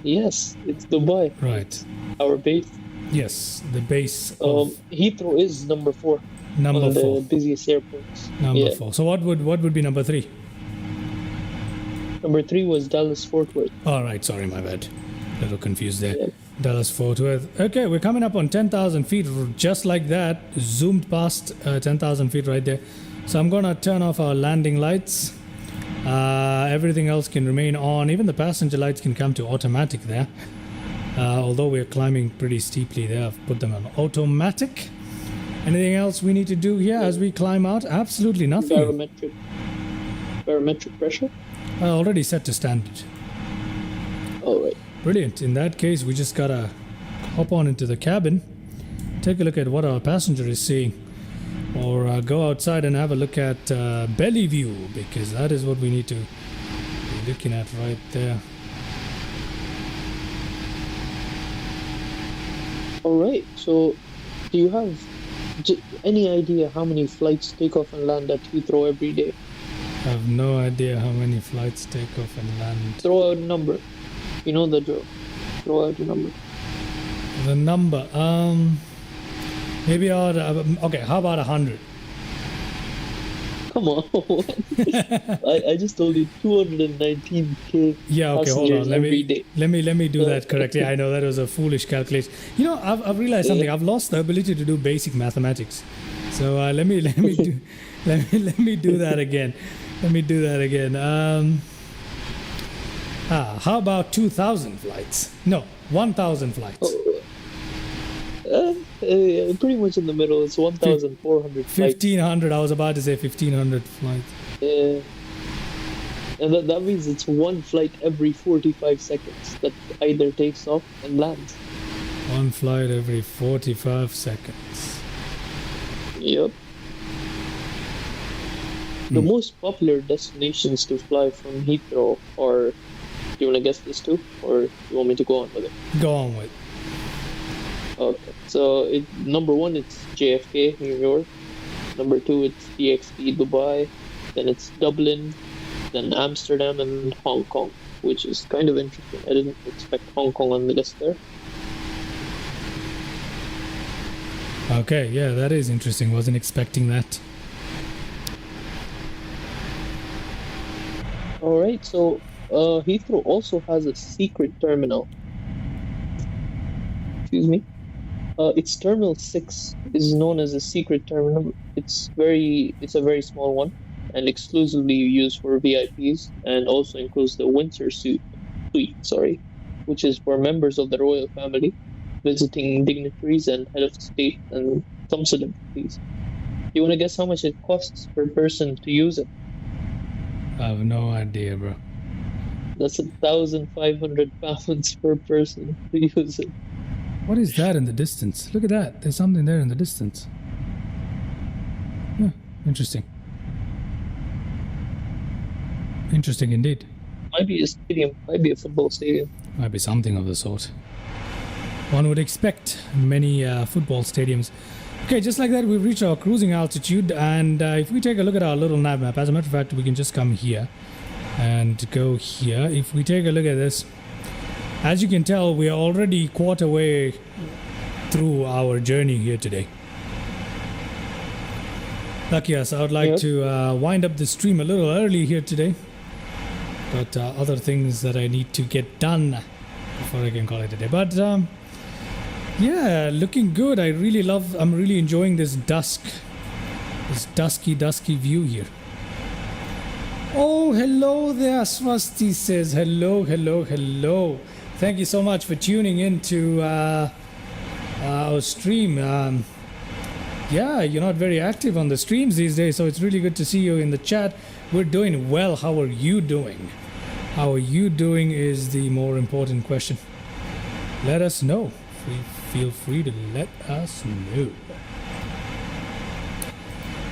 Yes, it's Dubai. Right. Our base. Yes, the base of Heathrow is number 4. Number 4. The busiest airports. Number 4. So what would be number 3? Number 3 was Dallas Fort Worth. All right, sorry, my bad. A little confused there. Yeah. Dallas Fort Worth. Okay, we're coming up on 10,000 feet, just like that. Zoomed past 10,000 feet right there. So I'm gonna turn off our landing lights. Everything else can remain on. Even the passenger lights can come to automatic there. Although we're climbing pretty steeply there, I've put them on automatic. Anything else we need to do here as we climb out? Absolutely nothing. Barometric pressure? Already set to standard. All right. Brilliant. In that case, we just gotta hop on into the cabin, take a look at what our passenger is seeing, or go outside and have a look at belly view, because that is what we need to be looking at right there. All right. So, do you have any idea how many flights take off and land at Heathrow every day? I have no idea how many flights take off and land. Throw out a number. You know the drill. Throw out a number. The number, Maybe okay, how about 100? Come on. I just told you 219K Yeah, okay, hold passengers on. every day. Let me do that correctly. I know that was a foolish calculation. You know, I've realized something. I've lost the ability to do basic mathematics. So let me do let me do that again. Let me do that again. How about 2,000 flights? No, 1,000 flights. Pretty much in the middle. It's 1,400 flights. 1,500. I was about to say 1,500 flights. And that means it's one flight every 45 seconds that either takes off and lands. One flight every 45 seconds. Yep. The most popular destinations to fly from Heathrow are... Do you want to guess this too? Or do you want me to go on with it? Go on with. Okay. So, number one, it's JFK, New York. Number two, it's DXB, Dubai. Then it's Dublin. Then Amsterdam and Hong Kong, which is kind of interesting. I didn't expect Hong Kong on the list there. Okay, yeah, that is interesting. Wasn't expecting that. Alright, so Heathrow also has a secret terminal. Excuse me. Its Terminal 6 is known as a secret terminal. It's a very small one and exclusively used for VIPs, and also includes the Windsor suite, which is for members of the royal family, visiting dignitaries and head of state and some celebrities. Do you want to guess how much it costs per person to use it? I have no idea, bro. That's £1,500 per person to use it. What is that in the distance? Look at that. There's something there in the distance. Yeah, interesting. Interesting indeed. Might be a stadium. Might be a football stadium. Might be something of the sort. One would expect many football stadiums. Okay, just like that, we've reached our cruising altitude, and if we take a look at our little nav map, as a matter of fact, we can just come here and go here. If we take a look at this, as you can tell, we are already quarter way through our journey here today. Lucky us, I would like to wind up the stream a little early here today. But other things that I need to get done before I can call it a day. But yeah, looking good. I'm really enjoying this dusky view here. Oh, hello there, Swasti says. Hello. Thank you so much for tuning in to our stream. Yeah, you're not very active on the streams these days, so it's really good to see you in the chat. We're doing well. How are you doing? How are you doing is the more important question. Let us know. Feel free to let us know.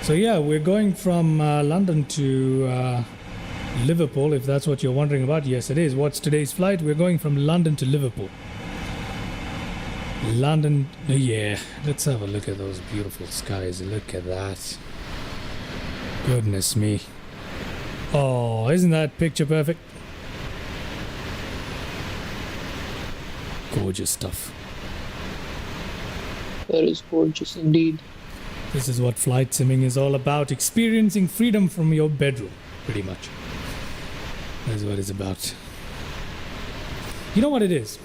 So yeah, we're going from London to Liverpool, if that's what you're wondering about. Yes, it is. What's today's flight? We're going from London to Liverpool. London, yeah. Let's have a look at those beautiful skies. Look at that. Goodness me. Oh, isn't that picture perfect? Gorgeous stuff. That is gorgeous indeed. This is what flight simming is all about. Experiencing freedom from your bedroom, pretty much. That's what it's about. You know what it is?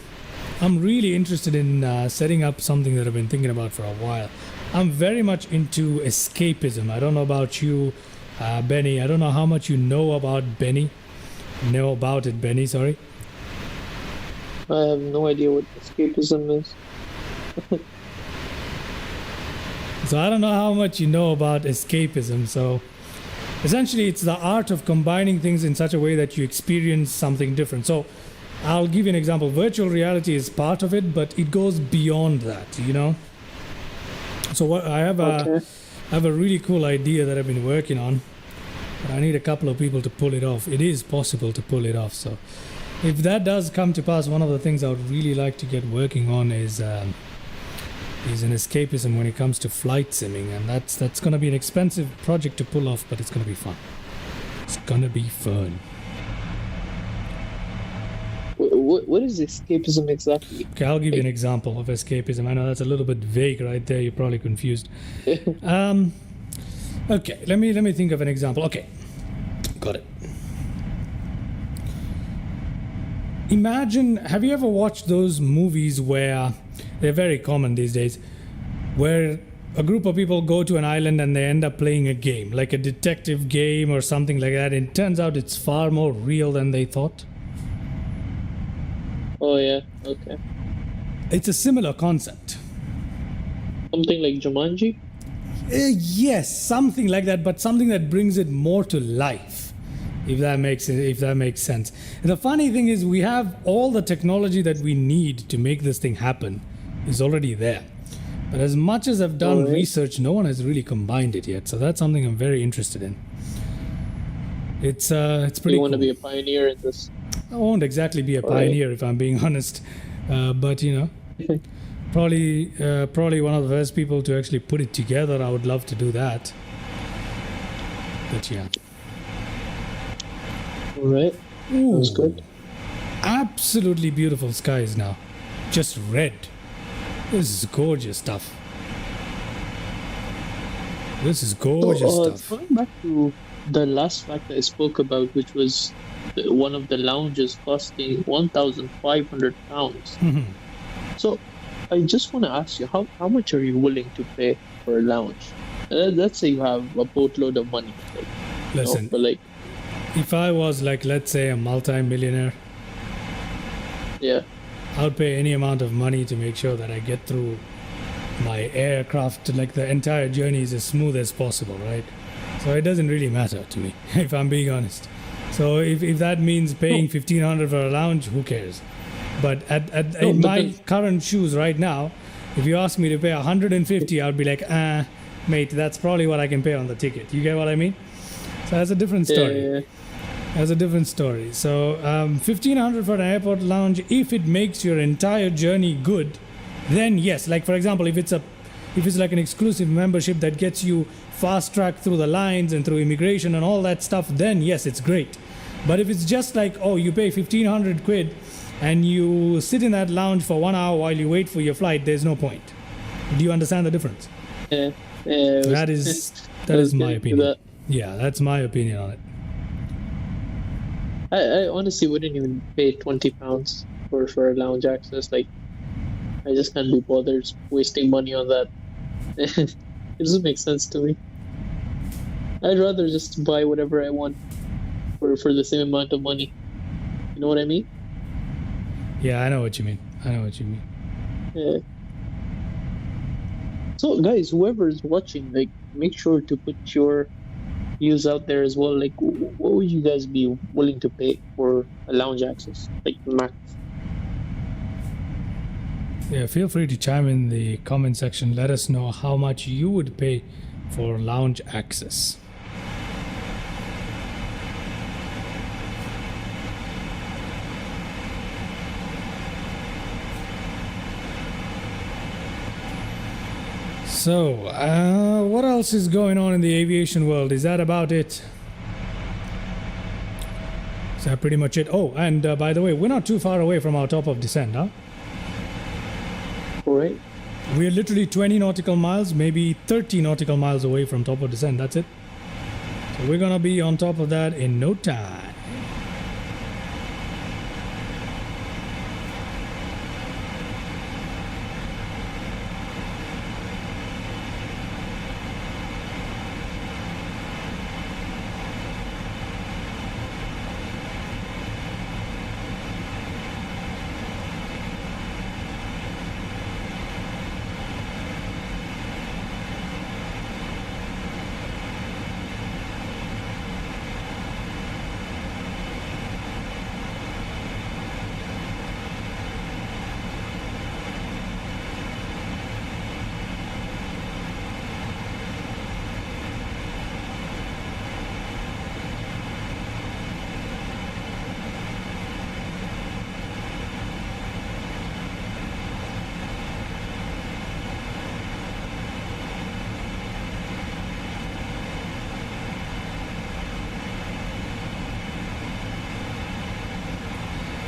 I'm really interested in setting up something that I've been thinking about for a while. I'm very much into escapism. I don't know about you, Benny. I don't know how much you know about Benny. Sorry. I have no idea what escapism is. So I don't know how much you know about escapism. So essentially it's the art of combining things in such a way that you experience something different. So I'll give you an example. Virtual reality is part of it, but it goes beyond that, you know? So what I have a really cool idea that I've been working on. But I need a couple of people to pull it off. It is possible to pull it off. So if that does come to pass, one of the things I would really like to get working on is an escapism when it comes to flight simming, and that's going to be an expensive project to pull off, but it's going to be fun. It's going to be fun. what is escapism exactly? Okay, I'll give you an Like, example of escapism. I know that's a little bit vague right there. You're probably confused. Okay, let me think of an example. Okay, got it. Imagine, have you ever watched those movies where they're very common these days, where a group of people go to an island and they end up playing a game, like a detective game or something like that, and it turns out it's far more real than they thought? oh yeah, okay. It's a similar concept. Something like Jumanji? Yes, something like that, but something that brings it more to life, if that makes sense. And the funny thing is, we have all the technology that we need to make this thing happen is already there. But as much as I've done Alright. research, no one has really combined it yet. So that's something I'm very interested in. It's pretty You want to cool. be a pioneer in this? I won't exactly be a pioneer if I'm being honest, but you know, probably one of the first people to actually put it together. I would love to do that. But yeah. Alright, that's Ooh, good. absolutely beautiful skies now. Just red. This is gorgeous stuff. This is gorgeous stuff. Going back to the last fact I spoke about, which was one of the lounges costing £1,500. Mhm. So I just want to ask you, how much are you willing to pay for a lounge? Let's say you have a boatload of money. Like, you know, Listen, but like, if I was like, let's say, a multi-millionaire, yeah, I would pay any amount of money to make sure that I get through my aircraft, like the entire journey is as smooth as possible, right? So it doesn't really matter to me, if I'm being honest. So if that means paying 1,500 for a lounge, who cares? But in but my then- current shoes right now, if you ask me to pay 150, I'd be like, mate, that's probably what I can pay on the ticket. You get what I mean? So that's a different story. yeah, That's a different story. So 1,500 for an airport lounge, if it makes your entire journey good, then yes. Like for example, if it's like an exclusive membership that gets you fast track through the lines and through immigration and all that stuff, then yes, it's great. But if it's just like, oh, you pay 1,500 quid and you sit in that lounge for 1 hour while you wait for your flight, there's no point. Do you understand the difference? yeah. It was- That is I was my getting to opinion. that. Yeah, that's my opinion on it. I honestly wouldn't even pay £20 for a lounge access. Like, I just can't be bothered wasting money on that. It doesn't make sense to me. I'd rather just buy whatever I want for the same amount of money. You know what I mean? Yeah, I know what you mean. Yeah. So, guys, whoever's watching, like, make sure to put your views out there as well. Like, what would you guys be willing to pay for a lounge access? Like, max. Yeah, feel free to chime in the comment section. Let us know how much you would pay for lounge access. So, what else is going on in the aviation world? Is that about it? Is that pretty much it? Oh, and by the way, we're not too far away from our top of descent, huh? All right. We're literally 20 nautical miles, maybe 30 nautical miles away from top of descent. That's it. So we're gonna be on top of that in no time.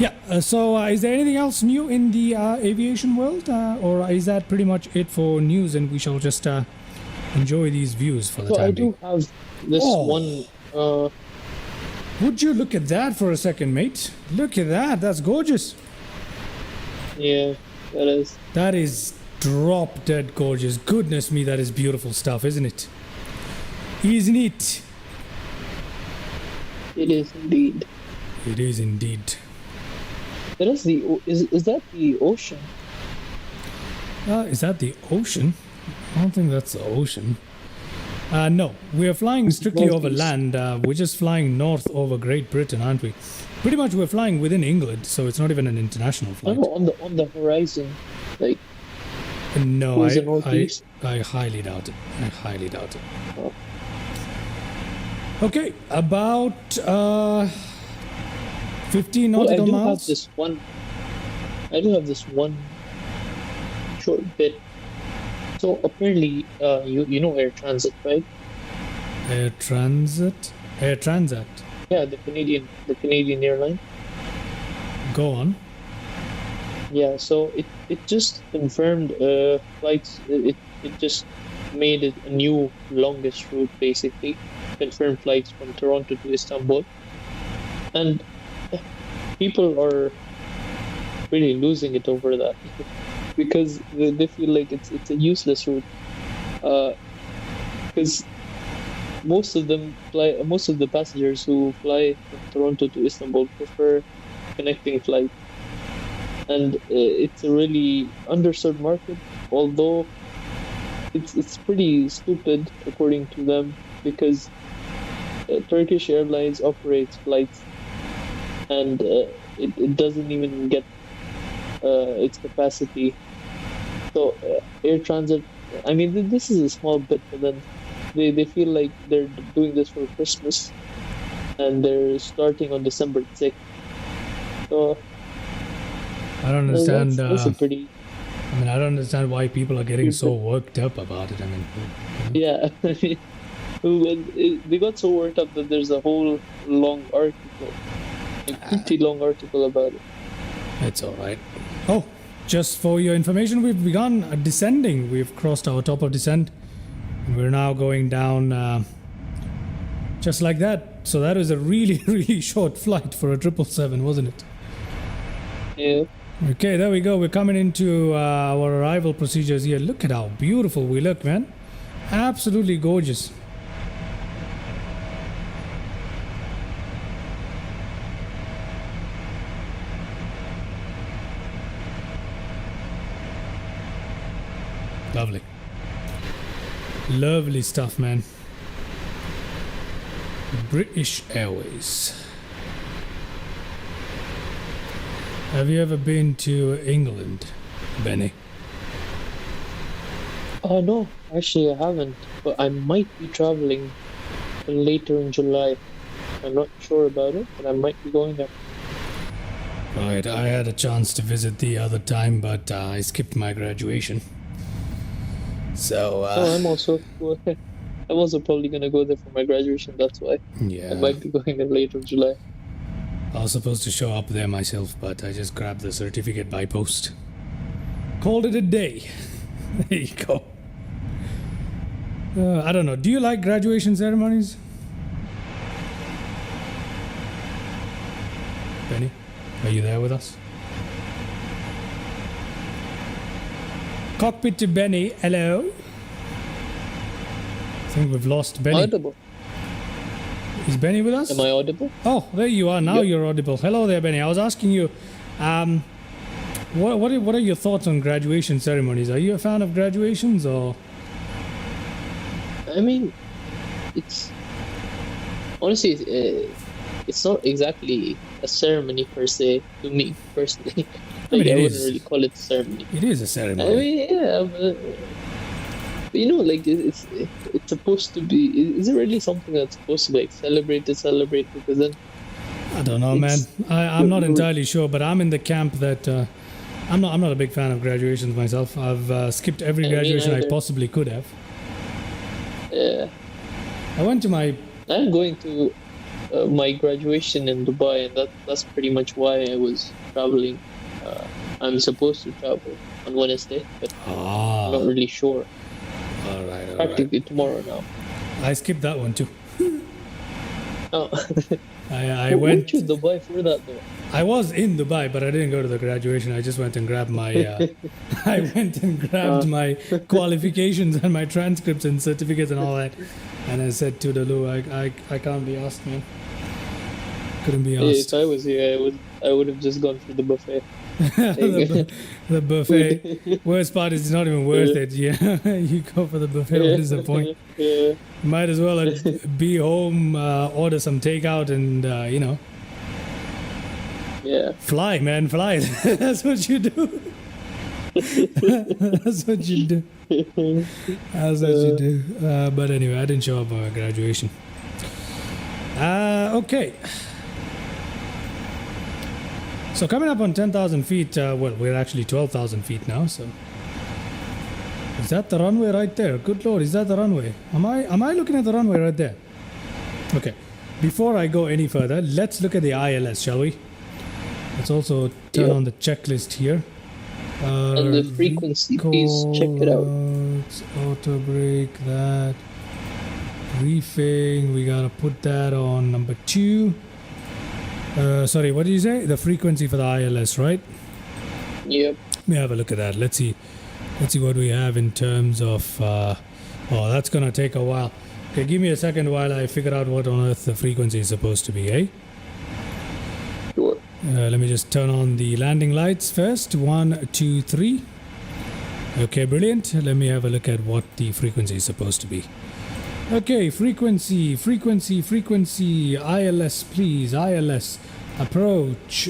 Yeah. So, is there anything else new in the aviation world, or is that pretty much it for news? And we shall just enjoy these views for the So I time being. do have this Oh. one. Would you look at that for a second, mate? Look at that. That's gorgeous. Yeah, that is. That is drop dead gorgeous. Goodness me, that is beautiful stuff, isn't it? Isn't it? It is indeed. It is indeed. That is is that the ocean? Is that the ocean? I don't think that's the ocean. No, we are flying strictly over land. We're just flying north over Great Britain, aren't we? Pretty much we're flying within England, so it's not even an international flight. Oh, on the horizon, like. No, Towards the northeast? I highly doubt it. I highly doubt it. Oh. Okay, about 15 Well, nautical miles. I do have this one short bit. So apparently, you know Air Transit, right? Air Transit? Air Transat. Yeah, the Canadian airline. Go on. Yeah, so it just confirmed flights. It just made it a new longest route, basically. Confirmed flights from Toronto to Istanbul, and people are really losing it over that because they feel like it's a useless route. Because most of the passengers who fly from Toronto to Istanbul prefer connecting flight. And it's a really underserved market, although it's pretty stupid according to them, because Turkish Airlines operates flights and it doesn't even get its capacity. So Air Transit, I mean, this is a small bit for them. They feel like they're doing this for Christmas, and they're starting on December 6th. So I don't understand. That's a pretty. I mean, I don't understand why people are getting so worked up about it. I mean, Yeah, they got so worked up that there's a whole long article, a pretty long article about it. It's all right. Oh, just for your information, we've begun descending. We've crossed our top of descent. And we're now going down just like that. So that was a really, really short flight for a 777, wasn't it? Yeah. Okay, there we go. We're coming into our arrival procedures here. Look at how beautiful we look, man. Absolutely gorgeous. Lovely. Lovely stuff, man. British Airways. Have you ever been to England, Benny? No, actually I haven't, but I might be traveling later in July. I'm not sure about it, but I might be going there. Right, I had a chance to visit the other time, but I skipped my graduation. So, I'm also probably gonna go there for my graduation. That's why yeah. I might be going there later in July. I was supposed to show up there myself, but I just grabbed the certificate by post. Called it a day. There you go. I don't know. Do you like graduation ceremonies? Benny, are you there with us? Cockpit to Benny. Hello. I think we've lost Benny. Audible. Is Benny with us? Am I audible? Oh, there you are. Now Yep. You're audible. Hello there, Benny. I was asking you, what are your thoughts on graduation ceremonies? Are you a fan of graduations, or? I mean, it's honestly, it's not exactly a ceremony per se to me personally. I mean, Like, I it wouldn't is. really call it a ceremony. It is a I ceremony. mean, yeah, but you know, like it's supposed to be. Is it really something that's supposed to be like celebrate? Because then I don't know, man. it's- I'm not entirely sure, but I'm in the camp that I'm not a big fan of graduations myself. I've skipped every Me graduation I neither. possibly could have. yeah, I went to my I'm going to my graduation in Dubai, and that's pretty much why I was traveling. I'm supposed to travel on Wednesday, but I'm not really sure. All right. Practically tomorrow now. I skipped that one too. Oh, I went. Weren't you Dubai for that though? I was in Dubai, but I didn't go to the graduation. I just went and grabbed my. I went and grabbed my qualifications and my transcripts and certificates and all that. And I said to the Lou, I can't be asked, man. Couldn't be asked. If I was here, I would have just gone for the buffet. The buffet. Worst part is it's not even worth it. Yeah, you go for the buffet. What is the point? Yeah. Might as well be home, order some takeout, and Yeah. fly, man, fly. That's what you do. That's what you do. That's what you do. But anyway, I didn't show up for my graduation. Okay. So coming up on 10,000 feet, well, we're actually 12,000 feet now, so. Is that the runway right there? Good Lord, is that the runway? Am I looking at the runway right there? Okay. Before I go any further, let's look at the ILS, shall we? Let's also turn on the checklist here. And the frequency, please check it out. Auto brake, that. Briefing, we gotta put that on number 2. Sorry, what did you say? The frequency for the ILS, right? Yep. Let me have a look at that. Let's see what we have in terms of. Oh, that's gonna take a while. Okay, give me a second while I figure out what on earth the frequency is supposed to be, eh? Sure. Let me just turn on the landing lights first. 1, 2, 3. Okay, brilliant. Let me have a look at what the frequency is supposed to be. Okay, frequency, ILS, please, ILS, approach.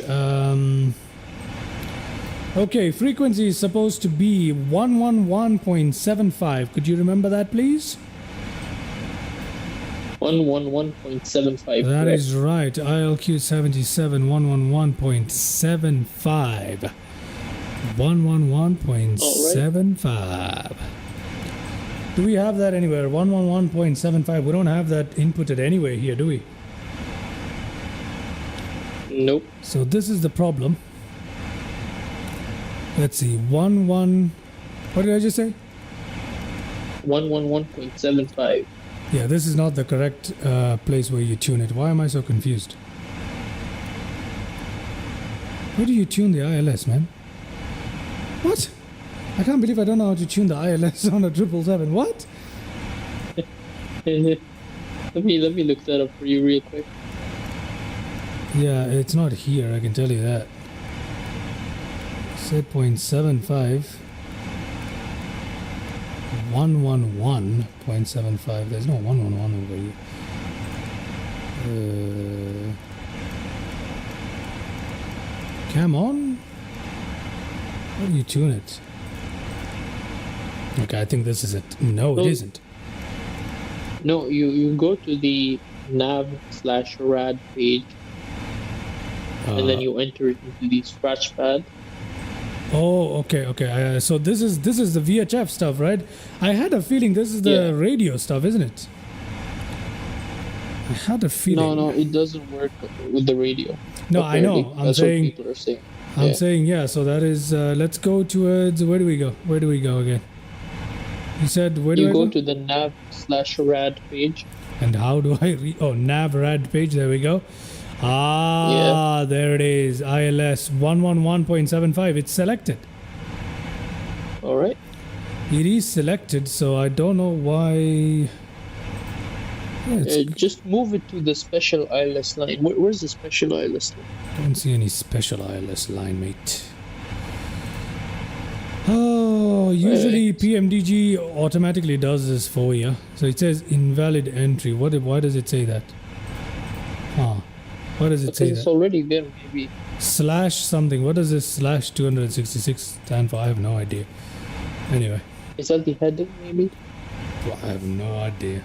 Okay, frequency is supposed to be 111.75. Could you remember that, please? 111.75. That is right. ILQ 77, 111.75. 111.75. Do we have that anywhere? 111.75. We don't have that inputted anywhere here, do we? Nope. So this is the problem. Let's see. What did I just say? 111.75. Yeah, this is not the correct place where you tune it. Why am I so confused? Where do you tune the ILS, man? What? I can't believe I don't know how to tune the ILS on a 777. What? let me look that up for you real quick. Yeah, it's not here, I can tell you that. Set 0.75. 111.75. There's no 111 over here. Come on. How do you tune it? Okay, I think this is it. No, it isn't. No, you go to the nav/rad page, and then you enter it into the scratch pad. Oh, okay. So this is the VHF stuff, right? I had a feeling this is the radio stuff, isn't it? I had a feeling. No, it doesn't work with the radio. No, I know. That's what people are saying. I'm saying, yeah. So that is. Let's go towards. Where do we go? Where do we go again? You said where do I go? You go to the nav/rad page. And how do I nav/rad page? There we go. There it is. ILS 111.75. It's selected. All right. It is selected, so I don't know why. Just move it to the special ILS line. Where's the special ILS line? Don't see any special ILS line, mate. Oh, usually PMDG automatically does this for you. So it says invalid entry. Why does it say that? What does it say? It's already there, maybe. Slash something. What does this slash 266 stand for? I have no idea. Anyway. Is that the heading, maybe? Well, I have no idea.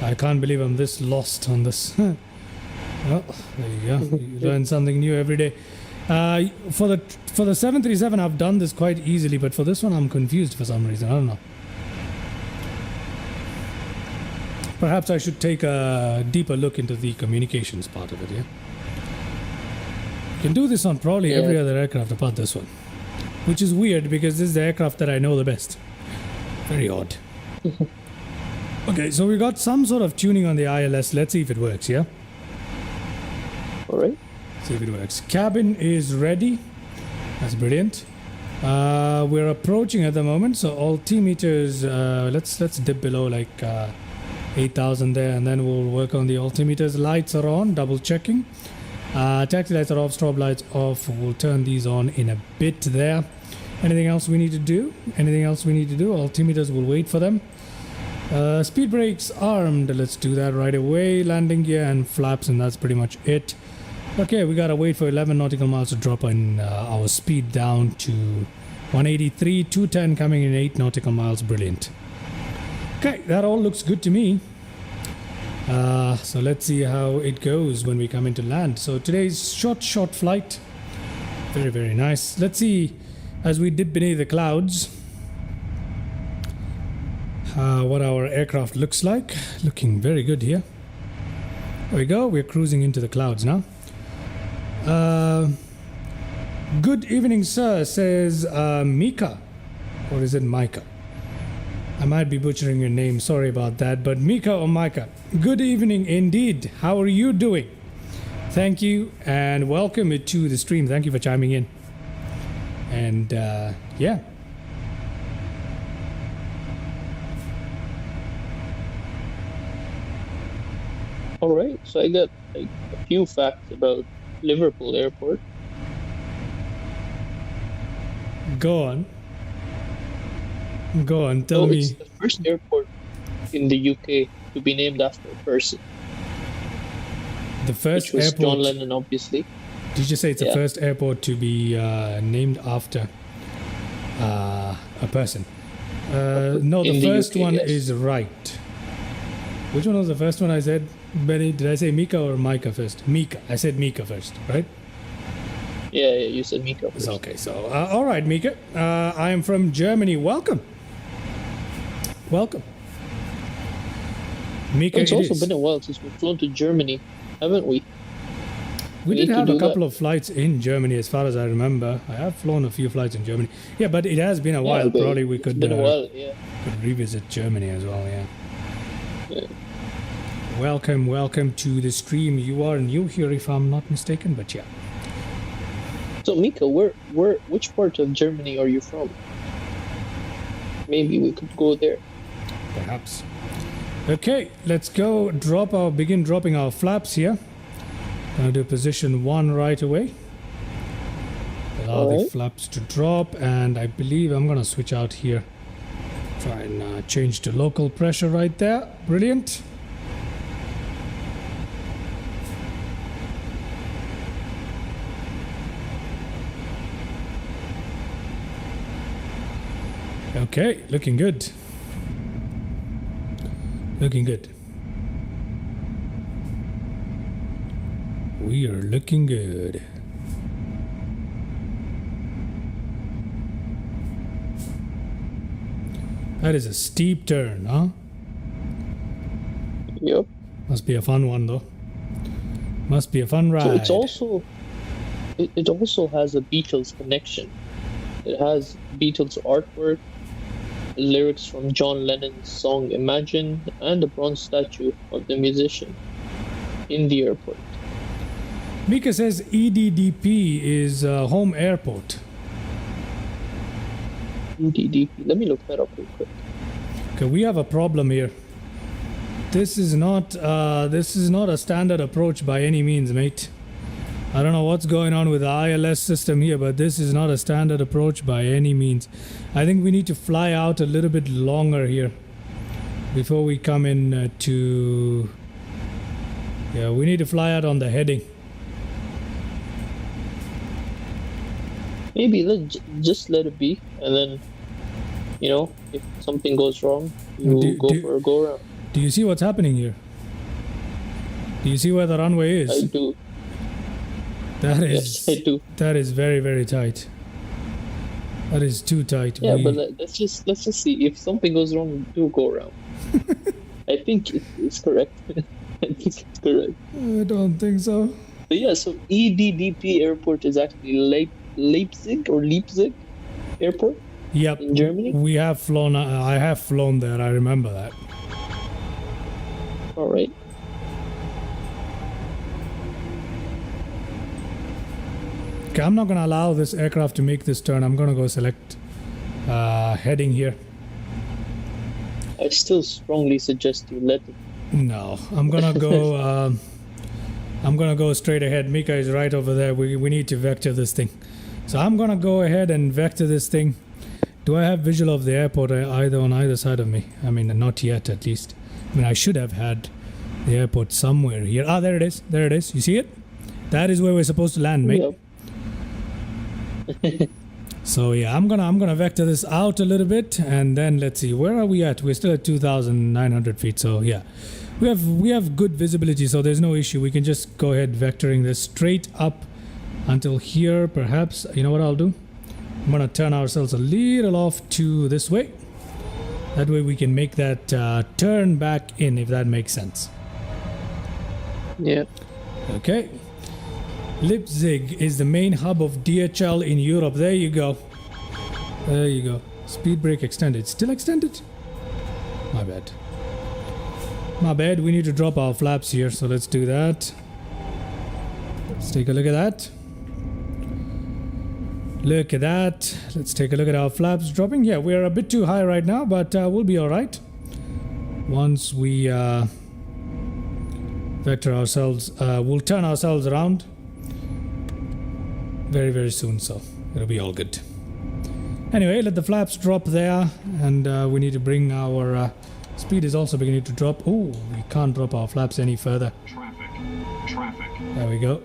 I can't believe I'm this lost on this. Well, there you go. You learn something new every day. For the 737, I've done this quite easily, but for this one, I'm confused for some reason. I don't know. Perhaps I should take a deeper look into the communications part of it, yeah? You can do this on probably every other aircraft apart this one. Which is weird because this is the aircraft that I know the best. Very odd. Okay, so we got some sort of tuning on the ILS. Let's see if it works, yeah? Alright. See if it works. Cabin is ready. That's brilliant. We're approaching at the moment, so altimeters, let's dip below like 8,000 there, and then we'll work on the altimeters. Lights are on, double checking. Taxi lights are off, strobe lights off. We'll turn these on in a bit there. Anything else we need to do? Altimeters, will wait for them. Speed brakes armed. Let's do that right away. Landing gear and flaps, and that's pretty much it. Okay, we gotta wait for 11 nautical miles to drop in our speed down to 183, 210 coming in 8 nautical miles. Brilliant. Okay, that all looks good to me. So let's see how it goes when we come into land. So today's short flight. Very, very nice. Let's see, as we dip beneath the clouds, what our aircraft looks like. Looking very good here. There we go. We're cruising into the clouds now. Good evening, sir, says Mika. Or is it Micah? I might be butchering your name. Sorry about that. But Mika or Micah, good evening indeed. How are you doing? Thank you and welcome to the stream. Thank you for chiming in. And yeah. Alright, so I got like a few facts about Liverpool Airport. Go on. Tell me. It's the first airport in the UK to be named after a person. The first which was airport. John Lennon, obviously. Did you say it's the first airport to be named after a person? No, the first UK, one yes. is right. Which one was the first one I said, Benny? Did I say Mika or Micah first? Mika. I said Mika first, right? Yeah, you said Mika first. Okay, so all right, Mika. I am from Germany. Welcome. Mika, It's also been a while since we've flown to Germany, haven't we? We did have a couple of flights in Germany, as far as I remember. I have flown a few flights in Germany. Yeah, but it has been a while. Probably we could, been a while, yeah. could revisit Germany as well, Yeah. Welcome to the stream. You are new here, if I'm not mistaken, but yeah. So Mika, which part of Germany are you from? Maybe we could go there. Perhaps. Okay, let's go begin dropping our flaps here. Gonna do position 1 right away. Allow the flaps to drop, and I believe I'm gonna switch out here. Try and change to local pressure right there. Brilliant. Okay, looking good. We are looking good. That is a steep turn, huh? Yep. Must be a fun one, though. Must be a fun ride. So it's also, it also has a Beatles connection. It has Beatles artwork, lyrics from John Lennon's song Imagine, and a bronze statue of the musician in the airport. Mika says EDDP is home airport. EDDP. Let me look that up real quick. Okay, we have a problem here. This is not a standard approach by any means, mate. I don't know what's going on with the ILS system here, but this is not a standard approach by any means. I think we need to fly out a little bit longer here before we come in to... Yeah, we need to fly out on the heading. Maybe just let it be, and then, you know, if something goes wrong, you go for a go around. Do you see what's happening here? Do you see where the runway is? I do. Yes, I do. That is very, very tight. That is too tight. Yeah, but let's just see. If something goes wrong, do go around. I think it's correct. I think it's correct. I don't think so. But yeah, so EDDP airport is actually Leipzig airport Yep. in Germany. We have flown. I have flown there. I remember that. All right. Okay, I'm not gonna allow this aircraft to make this turn. I'm gonna go select heading here. I still strongly suggest you let it. No, I'm gonna go. I'm gonna go straight ahead. Mika is right over there. We need to vector this thing. So I'm gonna go ahead and vector this thing. Do I have visual of the airport either on either side of me? I mean, not yet, at least. I mean, I should have had the airport somewhere here. Ah, there it is. There it is. You see it? That is where we're supposed to land, mate. Yep. So yeah, I'm gonna vector this out a little bit, and then let's see, where are we at? We're still at 2,900 feet. So yeah, we have good visibility, so there's no issue. We can just go ahead vectoring this straight up until here. Perhaps, you know what I'll do? I'm gonna turn ourselves a little off to this way. That way we can make that turn back in, if that makes sense. Yeah. Okay. Leipzig is the main hub of DHL in Europe. There you go. There you go. Speed brake extended. Still extended? My bad. My bad. We need to drop our flaps here, so let's do that. Let's take a look at that. Look at that. Let's take a look at our flaps dropping. Yeah, we're a bit too high right now, but we'll be all right. Once we vector ourselves, we'll turn ourselves around very, very soon, so it'll be all good. Anyway, let the flaps drop there, and we need to bring our speed is also beginning to drop. Oh, we can't drop our flaps any further. Traffic. There we go.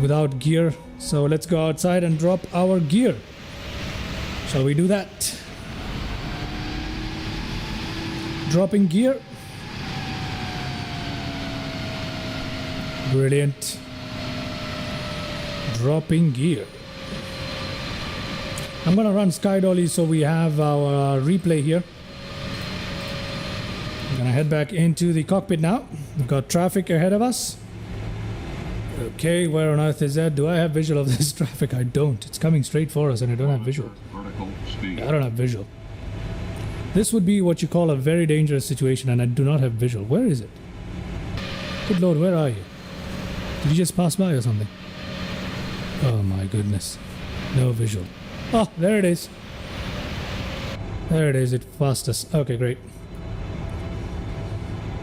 Without gear. So let's go outside and drop our gear. Shall we do that? Dropping gear. Brilliant. Dropping gear. I'm gonna run sky dolly so we have our replay here. I'm gonna head back into the cockpit now. We've got traffic ahead of us. Okay, where on earth is that? Do I have visual of this traffic? I don't. It's coming straight for us and I don't have visual. Vertical speed. I don't have visual. This would be what you call a very dangerous situation, and I do not have visual. Where is it? Good Lord, where are you? Did you just pass by or something? Oh my goodness. No visual. Oh, there it is. There it is. It passed us. Okay, great.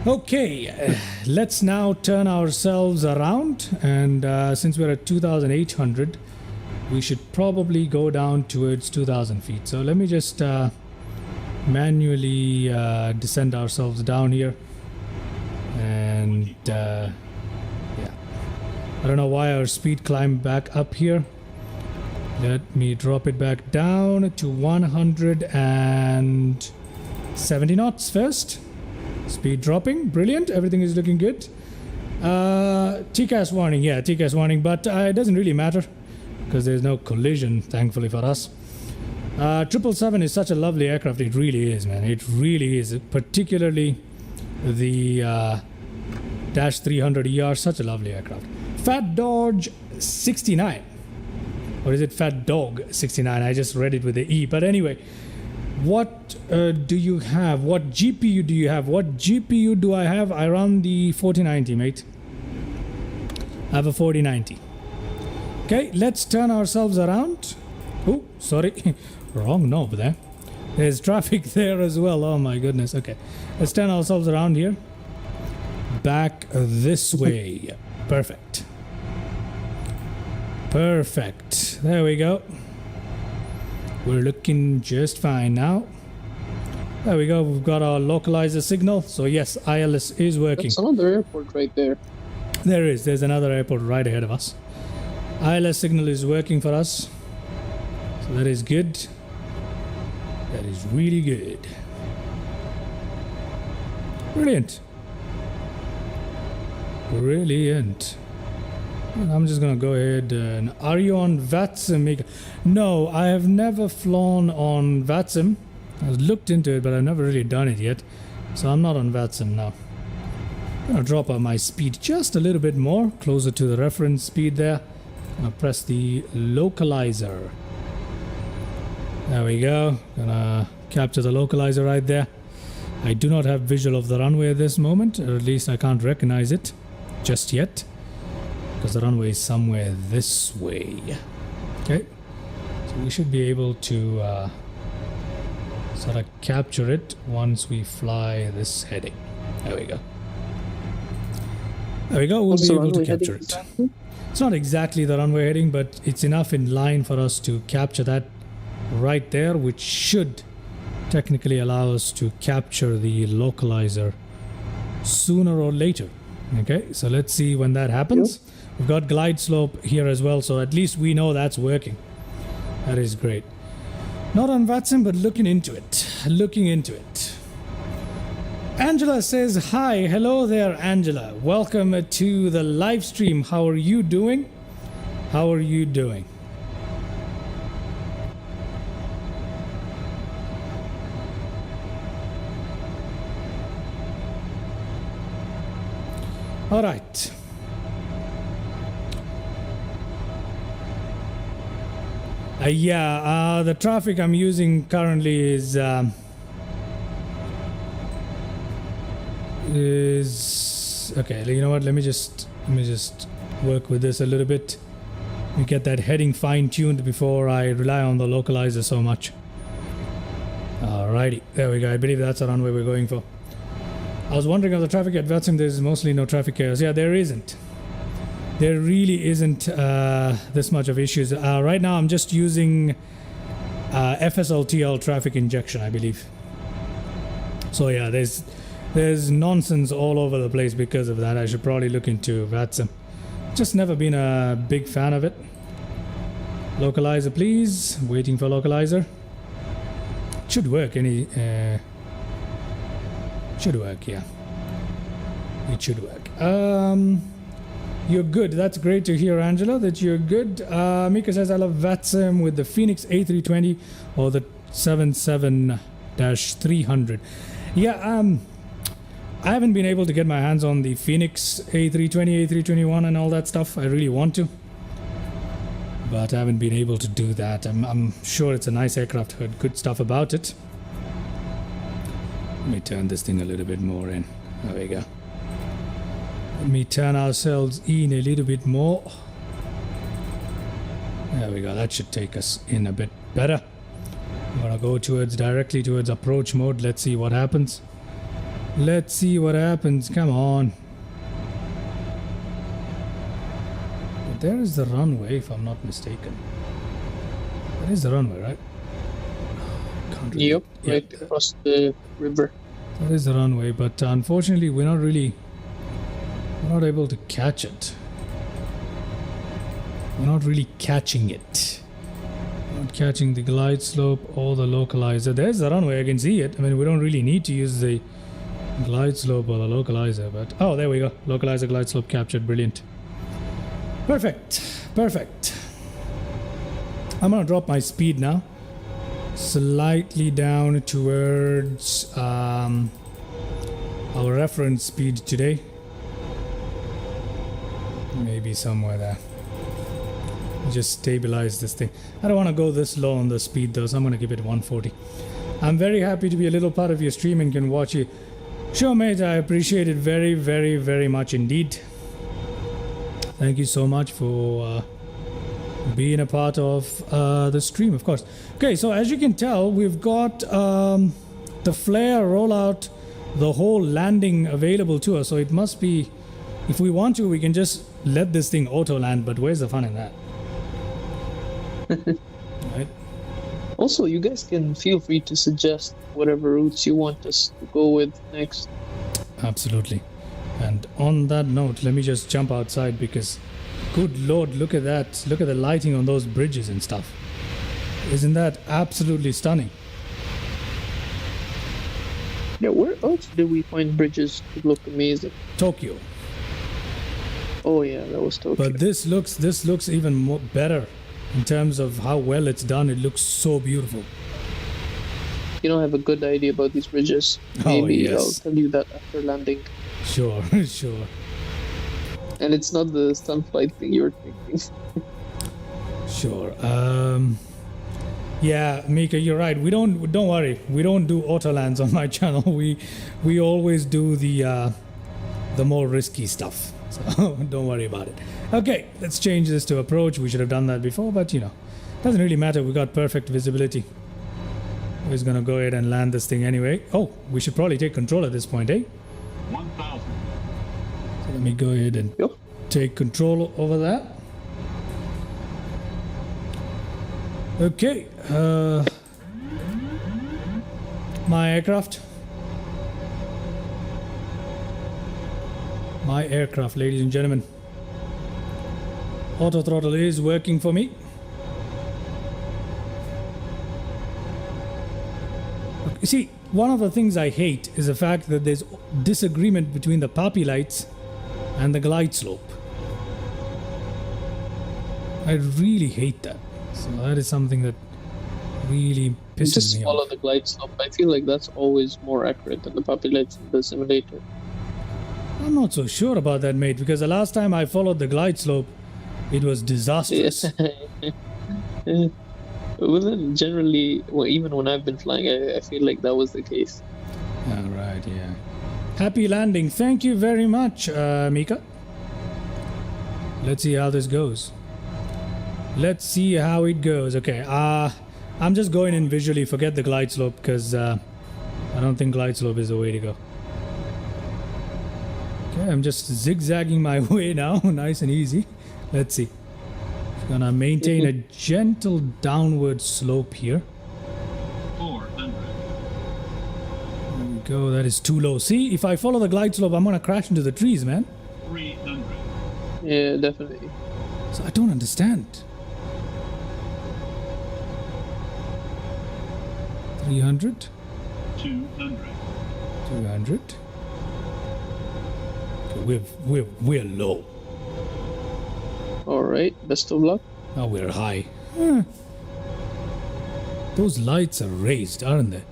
Okay, let's now turn ourselves around, and since we're at 2,800, we should probably go down towards 2,000 feet. So let me just manually descend ourselves down here, and yeah, I don't know why our speed climbed back up here. Let me drop it back down to 170 knots first. Speed dropping, brilliant, everything is looking good. TCAS warning, yeah, TCAS warning, but it doesn't really matter because there's no collision, thankfully for us. 777 is such a lovely aircraft, it really is, man, it really is, particularly the Dash 300 ER, such a lovely aircraft. Fat Dodge 69, or is it Fat Dog 69? I just read it with the E, but anyway. What do you have? What GPU do you have? What GPU do I have? I run the 4090, mate. I have a 4090. Okay, let's turn ourselves around. Oh, sorry. Wrong knob there. There's traffic there as well. Oh my goodness. Okay, let's turn ourselves around here. Back this way. Perfect. Perfect. There we go. We're looking just fine now. There we go. We've got our localizer signal. So yes, ILS is working. That's another airport right there. There is. There's another airport right ahead of us. ILS signal is working for us. So that is good. That is really good. Brilliant. Brilliant. I'm just gonna go ahead and... Are you on VATSIM? No, I have never flown on VATSIM. I've looked into it, but I've never really done it yet. So I'm not on VATSIM now. I'm gonna drop my speed just a little bit more, closer to the reference speed there. Gonna press the localizer. There we go. Gonna capture the localizer right there. I do not have visual of the runway at this moment, or at least I can't recognize it just yet, because the runway is somewhere this way. Okay, so we should be able to sort of capture it once we fly this heading. There we go. There we go, we'll What's be the able to runway capture heading it. exactly? It's not exactly the runway heading, but it's enough in line for us to capture that right there, which should technically allow us to capture the localizer sooner or later. Okay, so let's see when that happens. We've got glide slope here as well, so at least we know that's working. That is great. Not on VATSIM, but looking into it. Looking into it. Angela says, hi, hello there, Angela. Welcome to the live stream. How are you doing? How are you doing? All right. The traffic I'm using currently is okay. You know what? Let me just work with this a little bit. Let me get that heading fine-tuned before I rely on the localizer so much. Alrighty, there we go. I believe that's the runway we're going for. I was wondering of the traffic at VATSIM, there's mostly no traffic chaos. Yeah, there isn't. There really isn't this much of issues. Right now I'm just using FSLTL traffic injection, I believe. So yeah, there's nonsense all over the place because of that. I should probably look into VATSIM. Just never been a big fan of it. Localizer, please. Waiting for localizer. Should work. Should work, yeah. It should work. You're good. That's great to hear, Angela, that you're good. Mika says, I love VATSIM with the Phoenix A320 or the 77-300. Yeah, I haven't been able to get my hands on the Phoenix A320, A321 and all that stuff. I really want to, but I haven't been able to do that. I'm sure it's a nice aircraft. Heard good stuff about it. Let me turn this thing a little bit more in. There we go. Let me turn ourselves in a little bit more. There we go. That should take us in a bit better. I'm gonna go directly towards approach mode. Let's see what happens. Let's see what happens. Come on. But there is the runway, if I'm not mistaken. That is the runway, right? Can't really, Yep, right across the river. That is the runway, but unfortunately we're not able to catch it. We're not really catching it. Not catching the glide slope or the localizer. There's the runway, I can see it. I mean, we don't really need to use the glide slope or the localizer, but oh, there we go. Localizer, glide slope captured. Brilliant. Perfect. Perfect. I'm gonna drop my speed now. Slightly down towards our reference speed today. Maybe somewhere there. Just stabilize this thing. I don't want to go this low on the speed though, so I'm going to keep it 140. I'm very happy to be a little part of your stream and can watch you. Sure, mate, I appreciate it very, very, very much indeed. Thank you so much for being a part of the stream, of course. Okay, so as you can tell, we've got the flare rollout, the whole landing available to us. So it must be, if we want to, we can just let this thing auto land, but where's the fun in that? Right. Also, you guys can feel free to suggest whatever routes you want us to go with next. Absolutely. And on that note, let me just jump outside because, good lord, look at that. Look at the lighting on those bridges and stuff. Isn't that absolutely stunning? Yeah, where else did we find bridges that look amazing? Tokyo. Oh yeah, that was Tokyo. But this looks even more better in terms of how well it's done. It looks so beautiful. you don't have a good idea about these bridges. Oh, Maybe I'll yes. tell you that after landing. Sure, sure. And it's not the stun flight thing you were thinking. Sure. Yeah, Mika, you're right. Don't worry. We don't do auto lands on my channel. We always do the more risky stuff. So don't worry about it. Okay, let's change this to approach. We should have done that before, but you know, doesn't really matter. We got perfect visibility. We're just gonna go ahead and land this thing anyway. Oh, we should probably take control at this point, eh? 1,000. So let me go ahead and Yep. take control over that. Okay, my aircraft. My aircraft, ladies and gentlemen. Auto throttle is working for me. You see, one of the things I hate is the fact that there's disagreement between the poppy lights and the glide slope. I really hate that. So that is something that really pisses Just me follow off. the glide slope. I feel like that's always more accurate than the puppy lights in the simulator. I'm not so sure about that, mate, because the last time I followed the glide slope, it was disastrous. Well, then generally, well, even when I've been flying, I feel like that was the case. All right, yeah. Happy landing. Thank you very much, Mika. Let's see how this goes. Let's see how it goes. Okay, I'm just going in visually. Forget the glide slope because I don't think glide slope is the way to go. Okay, I'm just zigzagging my way now, nice and easy. Let's see. Gonna maintain a gentle downward slope here. 400. There we go. That is too low. See, if I follow the glide slope, I'm gonna crash into the trees, man. 300. Yeah, definitely. So I don't understand. 300, 200. 200. Okay, we're low. All right, best of luck. Now we're high. Those lights are raised, aren't they?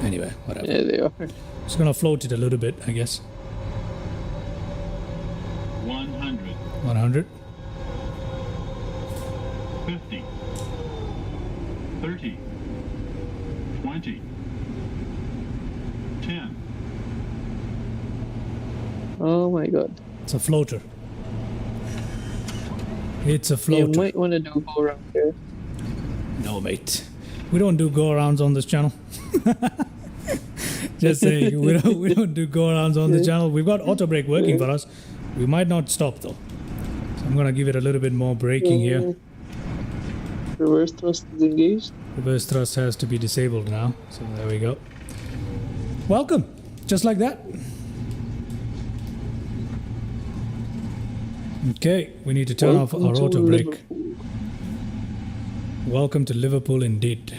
Anyway, whatever. Yeah, they are. Just gonna float it a little bit, I guess. 100. 100. 50. 30. 20. 10. Oh my god. It's a floater. It's a You floater. might want to do go around here. No, mate. We don't do go-arounds on this channel. Just saying, we don't do go-arounds on the channel. We've got auto brake working for us. We might not stop though. So I'm gonna give it a little bit more braking here. Reverse thrust is engaged. Reverse thrust has to be disabled now. So there we go. Welcome. Just like that. Okay, we need to turn off our Welcome to auto brake. Liverpool. Welcome to Liverpool indeed.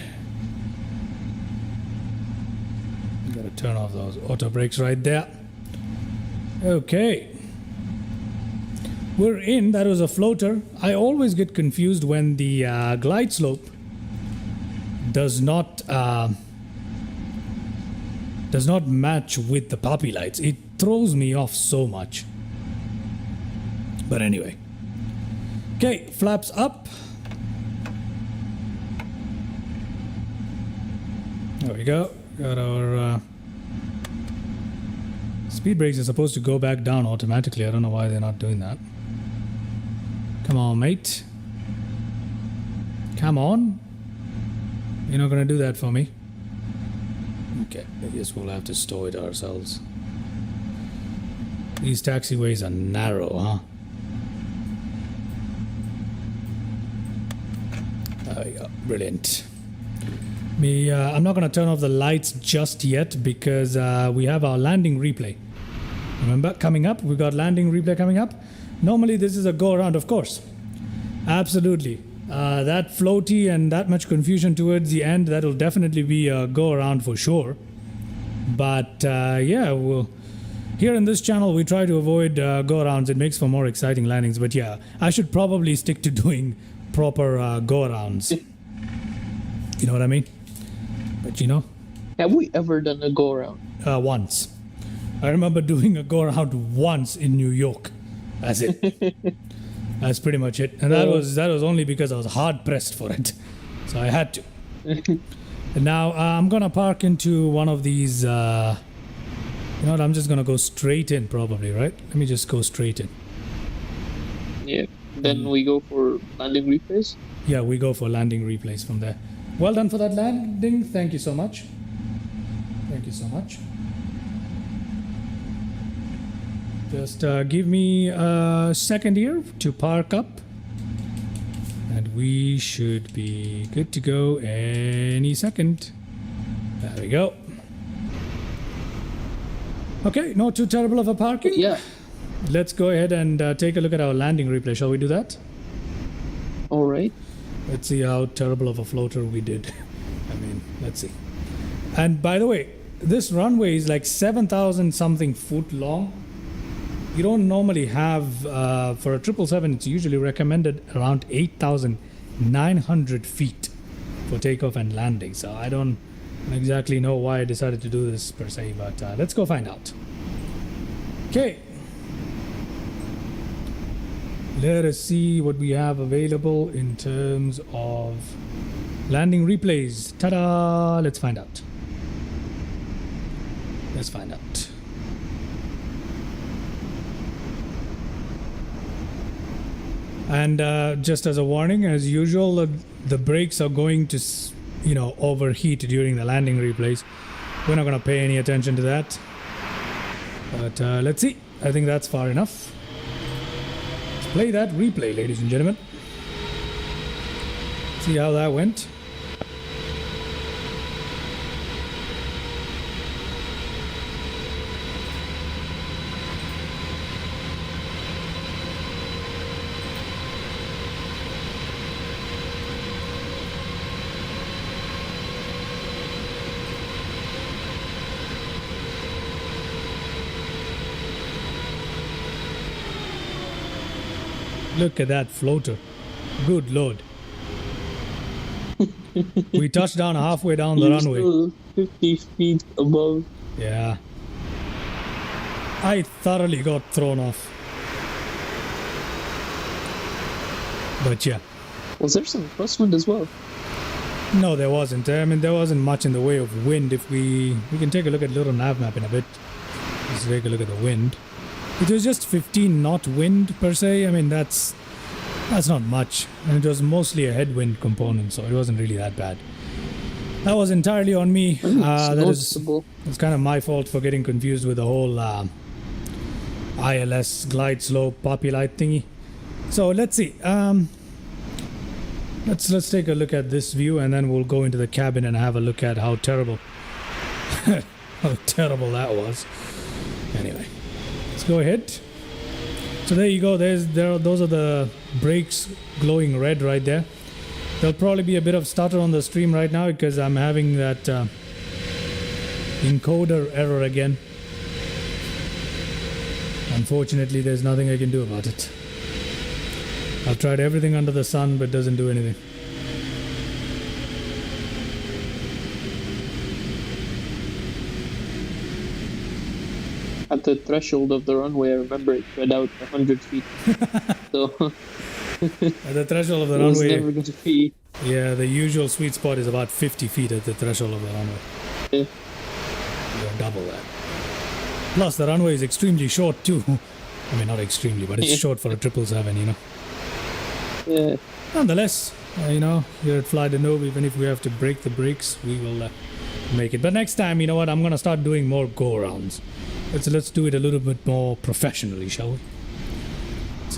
Gotta turn off those auto brakes right there. Okay. We're in. That was a floater. I always get confused when the glide slope does not match with the poppy lights. It throws me off so much. But anyway. Okay, flaps up. There we go. Got our speed brakes are supposed to go back down automatically. I don't know why they're not doing that. Come on, mate. Come on. You're not gonna do that for me. Okay, I guess we'll have to stow it ourselves. These taxiways are narrow, huh? There we go. Brilliant. I'm not going to turn off the lights just yet because we have our landing replay. Remember, coming up, we've got landing replay coming up. Normally, this is a go around, of course. Absolutely. That floaty and that much confusion towards the end, that'll definitely be a go around for sure. But yeah, here in this channel, we try to avoid go arounds. It makes for more exciting landings. But yeah, I should probably stick to doing proper go arounds. You know what I mean? But you know, Have we ever done a go around? once. I remember doing a go around once in New York. That's it. That's pretty much it. And that was only because I was hard pressed for it. So I had to. And now I'm gonna park into one of these. You know what? I'm just gonna go straight in, probably, right? Let me just go straight in. Yeah. Then we go for landing replays. Yeah, we go for landing replays from there. Well done for that landing. Thank you so much. Thank you so much. Just give me a second here to park up. And we should be good to go any second. There we go. Okay, not too terrible of a parking. Yeah. Let's go ahead and take a look at our landing replay. Shall we do that? All right. Let's see how terrible of a floater we did. I mean, let's see. And by the way, this runway is like 7,000 something foot long. You don't normally have, for a 777, it's usually recommended around 8,900 feet for takeoff and landing. So I don't exactly know why I decided to do this per se, but let's go find out. Okay. Let us see what we have available in terms of landing replays. Ta-da! Let's find out. Let's find out. And just as a warning, as usual, the brakes are going to, you know, overheat during the landing replays. We're not going to pay any attention to that. But let's see. I think that's far enough. Let's play that replay, ladies and gentlemen. See how that went. Look at that floater. Good lord. We touched down halfway down the runway. Still 50 feet above. Yeah. I thoroughly got thrown off. But yeah. Was there some crosswind as well? No, there wasn't. I mean, there wasn't much in the way of wind. If we can take a look at little nav map in a bit. Let's take a look at the wind. It was just 15 knot wind per se. I mean, that's not much. And it was mostly a headwind component, so it wasn't really that bad. That was entirely on me. It's kind of my fault for getting confused with the whole ILS glide slope poppy light thingy. So let's see. Let's take a look at this view, and then we'll go into the cabin and have a look at how terrible how terrible that was. Anyway. Let's go ahead. So there you go. Those are the brakes glowing red right there. There'll probably be a bit of stutter on the stream right now because I'm having that encoder error again. Unfortunately, there's nothing I can do about it. I've tried everything under the sun, but it doesn't do anything. At the threshold of the runway, I remember it spread out 100 feet. So At the threshold of the it was runway, never going to be. yeah, the usual sweet spot is about 50 feet at the threshold of the runway. Yeah. You're double that. Plus, the runway is extremely short too. I mean, not extremely, but it's Yeah. short for a 777, you know. Yeah. Nonetheless, you know, here at Fly the Nove, even if we have to break the brakes, we will make it. But next time, you know what, I'm going to start doing more go-arounds. Let's do it a little bit more professionally, shall we? Let's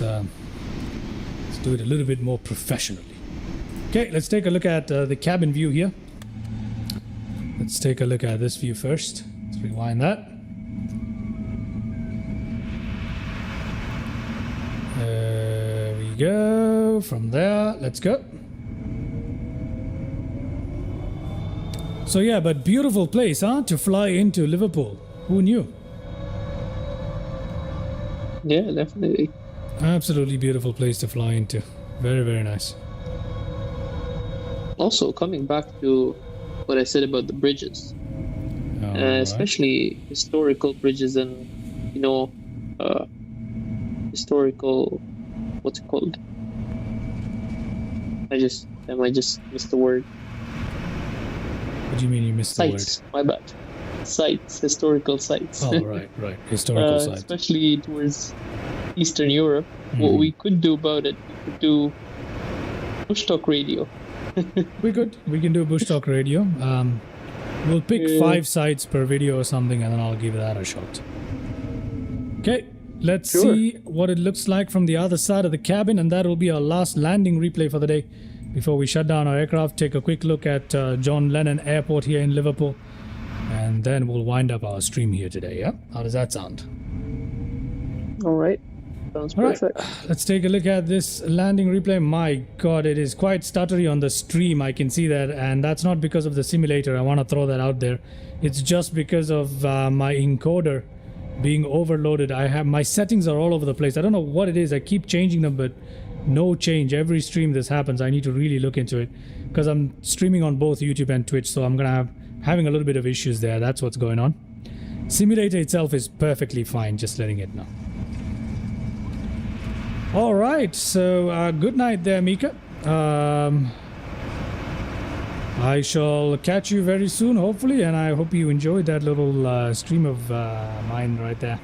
do it a little bit more professionally. Okay, let's take a look at the cabin view here. Let's take a look at this view first. Let's rewind that. There we go. From there, let's go. So yeah, but beautiful place, huh? To fly into Liverpool. Who knew? Yeah, definitely. Absolutely beautiful place to fly into. Very, very nice. Also, coming back to what I said about the bridges, Alright. especially historical bridges and, you know, historical, what's it called? I might just missed the word. What do you mean you missed the word? Sites, my bad. Sites, historical sites. Oh, right. Historical sites. Especially towards Eastern Europe. What we could do about it, we could do push talk radio. We can do a bush talk radio. We'll pick 5 sites per video or something, and then I'll give that a shot. Okay, let's Sure. see what it looks like from the other side of the cabin, and that will be our last landing replay for the day. Before we shut down our aircraft, take a quick look at John Lennon Airport here in Liverpool, and then we'll wind up our stream here today, yeah? How does that sound? All right. Sounds All right, perfect. let's take a look at this landing replay. My god, it is quite stuttery on the stream, I can see that, and that's not because of the simulator. I want to throw that out there. It's just because of my encoder being overloaded. My settings are all over the place. I don't know what it is. I keep changing them, but no change. Every stream this happens. I need to really look into it because I'm streaming on both YouTube and Twitch, so I'm gonna having a little bit of issues there. That's what's going on. Simulator itself is perfectly fine, just letting it know. All right, so good night there, Mika. I shall catch you very soon, hopefully, and I hope you enjoyed that little stream of mine right there.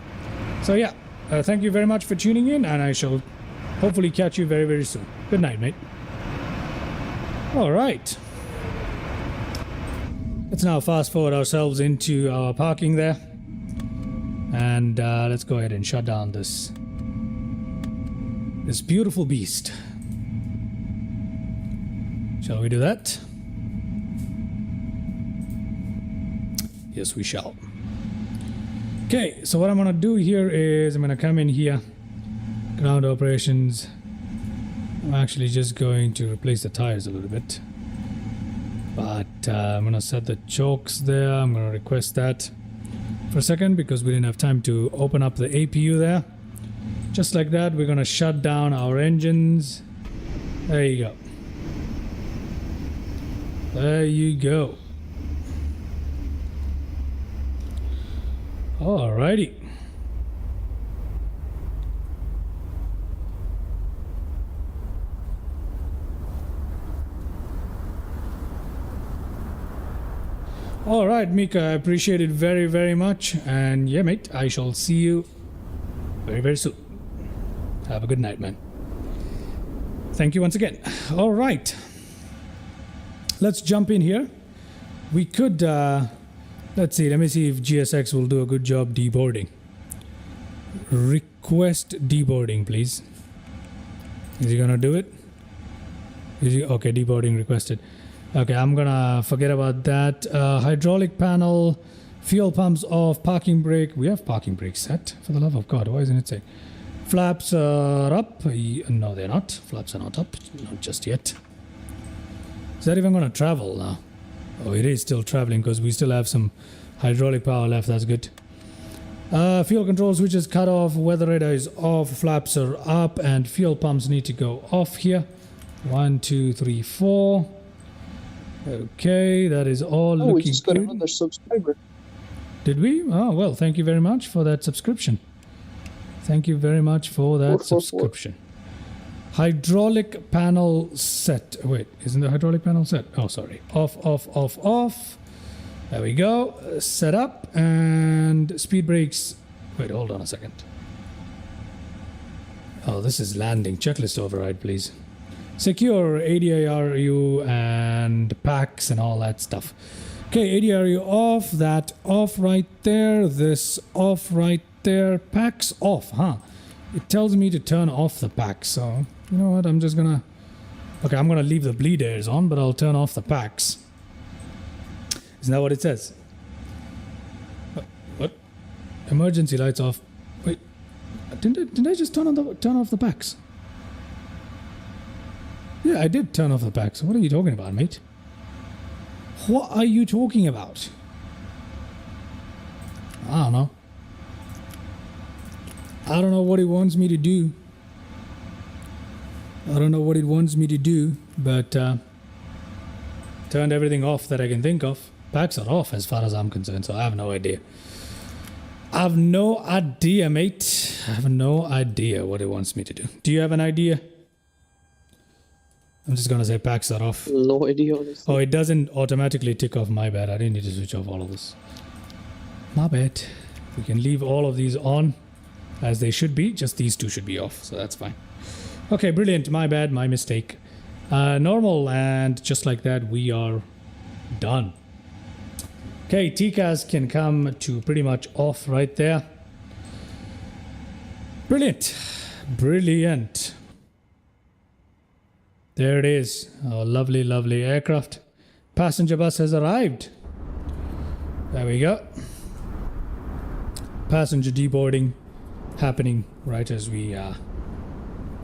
So yeah, thank you very much for tuning in, and I shall hopefully catch you very, very soon. Good night, mate. All right. Let's now fast forward ourselves into our parking there, and let's go ahead and shut down this beautiful beast. Shall we do that? Yes, we shall. Okay, so what I'm gonna do here is I'm gonna come in here, ground operations. I'm actually just going to replace the tires a little bit, but I'm gonna set the chokes there. I'm gonna request that for a second because we didn't have time to open up the APU there. Just like that, we're gonna shut down our engines. There you go. There you go. Alrighty. Alright, Mika, I appreciate it very, very much. And yeah, mate, I shall see you very, very soon. Have a good night, man. Thank you once again. All right. Let's jump in here. We could, let's see, let me see if GSX will do a good job deboarding. Request deboarding, please. Is he gonna do it? Okay, deboarding requested. Okay, I'm gonna forget about that. Hydraulic panel, fuel pumps off, parking brake. We have parking brake set, for the love of God. Why isn't it saying? Flaps are up. No, they're not. Flaps are not up. Not just yet. Is that even going to travel now? Oh, it is still traveling because we still have some hydraulic power left. That's good. Fuel control switch is cut off. Weather radar is off. Flaps are up. And fuel pumps need to go off here. 1, 2, 3, 4. Okay, that is all looking we just got good. another subscriber. Did we? Oh, well, thank you very much for that subscription. Thank you very much for that 444. subscription. Hydraulic panel set. Wait, isn't the hydraulic panel set? Oh, sorry. Off, off, off, off. There we go. Set up and speed brakes. Wait, hold on a second. Oh, this is landing. Checklist override, please. Secure ADIRU and packs and all that stuff. Okay, ADIRU off. That off right there. This off right there. Packs off, huh? It tells me to turn off the packs, so you know what, I'm just gonna... Okay, I'm gonna leave the bleed airs on, but I'll turn off the packs. Isn't that what it says? What? Emergency lights off. Wait, didn't I just turn off the packs? Yeah, I did turn off the packs. What are you talking about, mate? What are you talking about? I don't know. I don't know what it wants me to do. I don't know what it wants me to do, but turned everything off that I can think of. Packs are off as far as I'm concerned, so I have no idea. I have no idea, mate. I have no idea what it wants me to do. Do you have an idea? I'm just gonna say packs are off. No idea, honestly. Oh, it doesn't automatically tick off. My bad. I didn't need to switch off all of this. My bad. We can leave all of these on as they should be. Just these two should be off, so that's fine. Okay, brilliant. My bad. My mistake. Normal, and just like that, we are done. Okay, TCAS can come to pretty much off right there. Brilliant. Brilliant. There it is. Our lovely, lovely aircraft. Passenger bus has arrived. There we go. Passenger deboarding happening right as we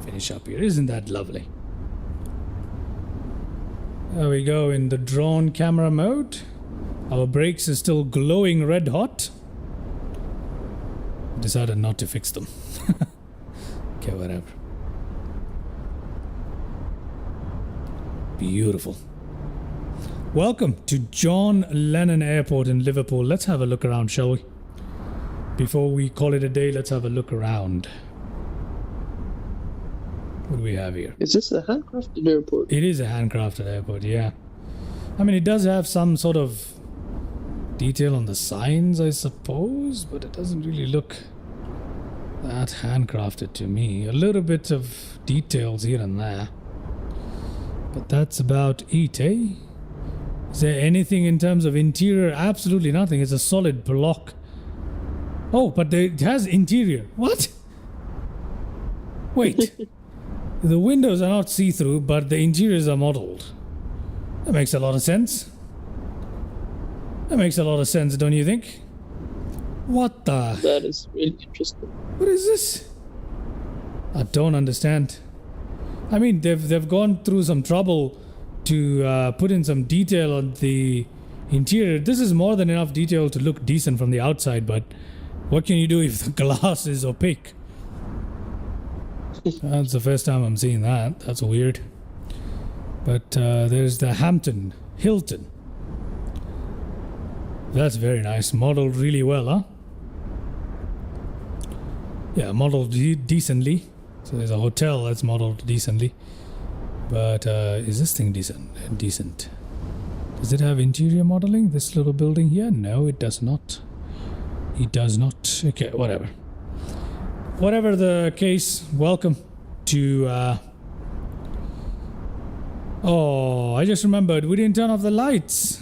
finish up here. Isn't that lovely? There we go in the drone camera mode. Our brakes are still glowing red hot. Decided not to fix them. Okay, whatever. Beautiful. Welcome to John Lennon Airport in Liverpool. Let's have a look around, shall we? Before we call it a day, let's have a look around. What do we have here? Is this a handcrafted airport? It is a handcrafted airport, yeah. I mean, it does have some sort of detail on the signs, I suppose, but it doesn't really look that handcrafted to me. A little bit of details here and there, but that's about it, eh? Is there anything in terms of interior? Absolutely nothing. It's a solid block. Oh, but it has interior. What? Wait. The windows are not see-through, but the interiors are modeled. That makes a lot of sense. That makes a lot of sense, don't you think? What the? That is really interesting. What is this? I don't understand. I mean, they've gone through some trouble to put in some detail on the interior. This is more than enough detail to look decent from the outside, but what can you do if the glass is opaque? That's the first time I'm seeing that. That's weird. But there's the Hilton. That's very nice. Modeled really well, huh? Yeah, modeled decently. So there's a hotel that's modeled decently. But is this thing decent? Does it have interior modeling, this little building here? No, it does not. It does not. Okay, whatever. Whatever the case, welcome to... Oh, I just remembered. We didn't turn off the lights.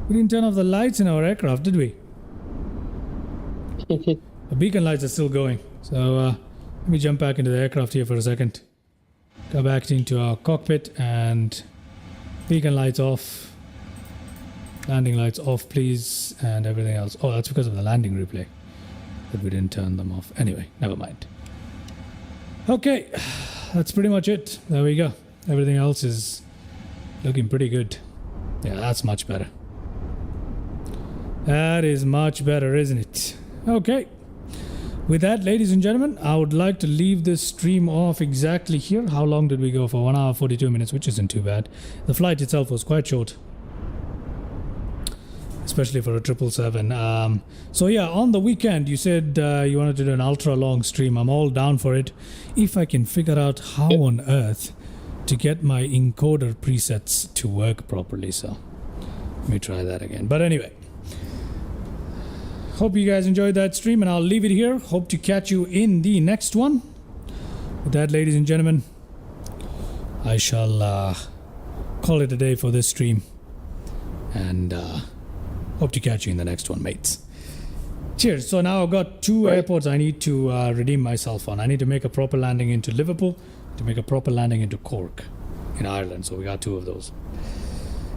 We didn't turn off the lights in our aircraft, did we? The beacon lights are still going. So let me jump back into the aircraft here for a second. Go back into our cockpit and beacon lights off. Landing lights off, please. And everything else. Oh, that's because of the landing replay that we didn't turn them off. Anyway, never mind. Okay, that's pretty much it. There we go. Everything else is looking pretty good. Yeah, that's much better. That is much better, isn't it? Okay. With that, ladies and gentlemen, I would like to leave this stream off exactly here. How long did we go for? 1 hour 42 minutes, which isn't too bad. The flight itself was quite short, especially for a 777. So yeah, on the weekend, you said you wanted to do an ultra long stream. I'm all down for it. If I can figure out how on earth to get my encoder presets to work properly. So let me try that again. But anyway, hope you guys enjoyed that stream, and I'll leave it here. Hope to catch you in the next one. With that, ladies and gentlemen, I shall call it a day for this stream, and hope to catch you in the next one, mates. Cheers. So now I've got two airports I need to redeem myself on. I need to make a proper landing into Liverpool, to make a proper landing into Cork in Ireland. So we got two of those.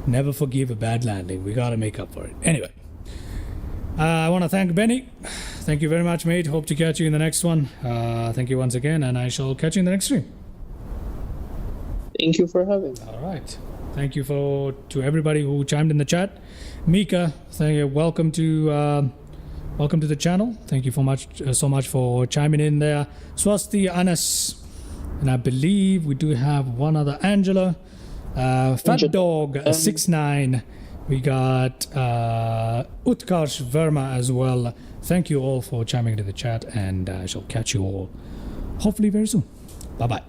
Never forgive a bad landing. We got to make up for it. Anyway, I want to thank Benny. Thank you very much, mate. Hope to catch you in the next one. Thank you once again, and I shall catch you in the next stream. Thank you for having me. All right. Thank you to everybody who chimed in the chat. Mika, thank you. Welcome to the channel. Thank you so much for chiming in there. Swasti, Anas, and I believe we do have one other, Angela. Fat Dog 69. We got Utkarsh Verma as well. Thank you all for chiming into the chat, and I shall catch you all hopefully very soon. Bye bye.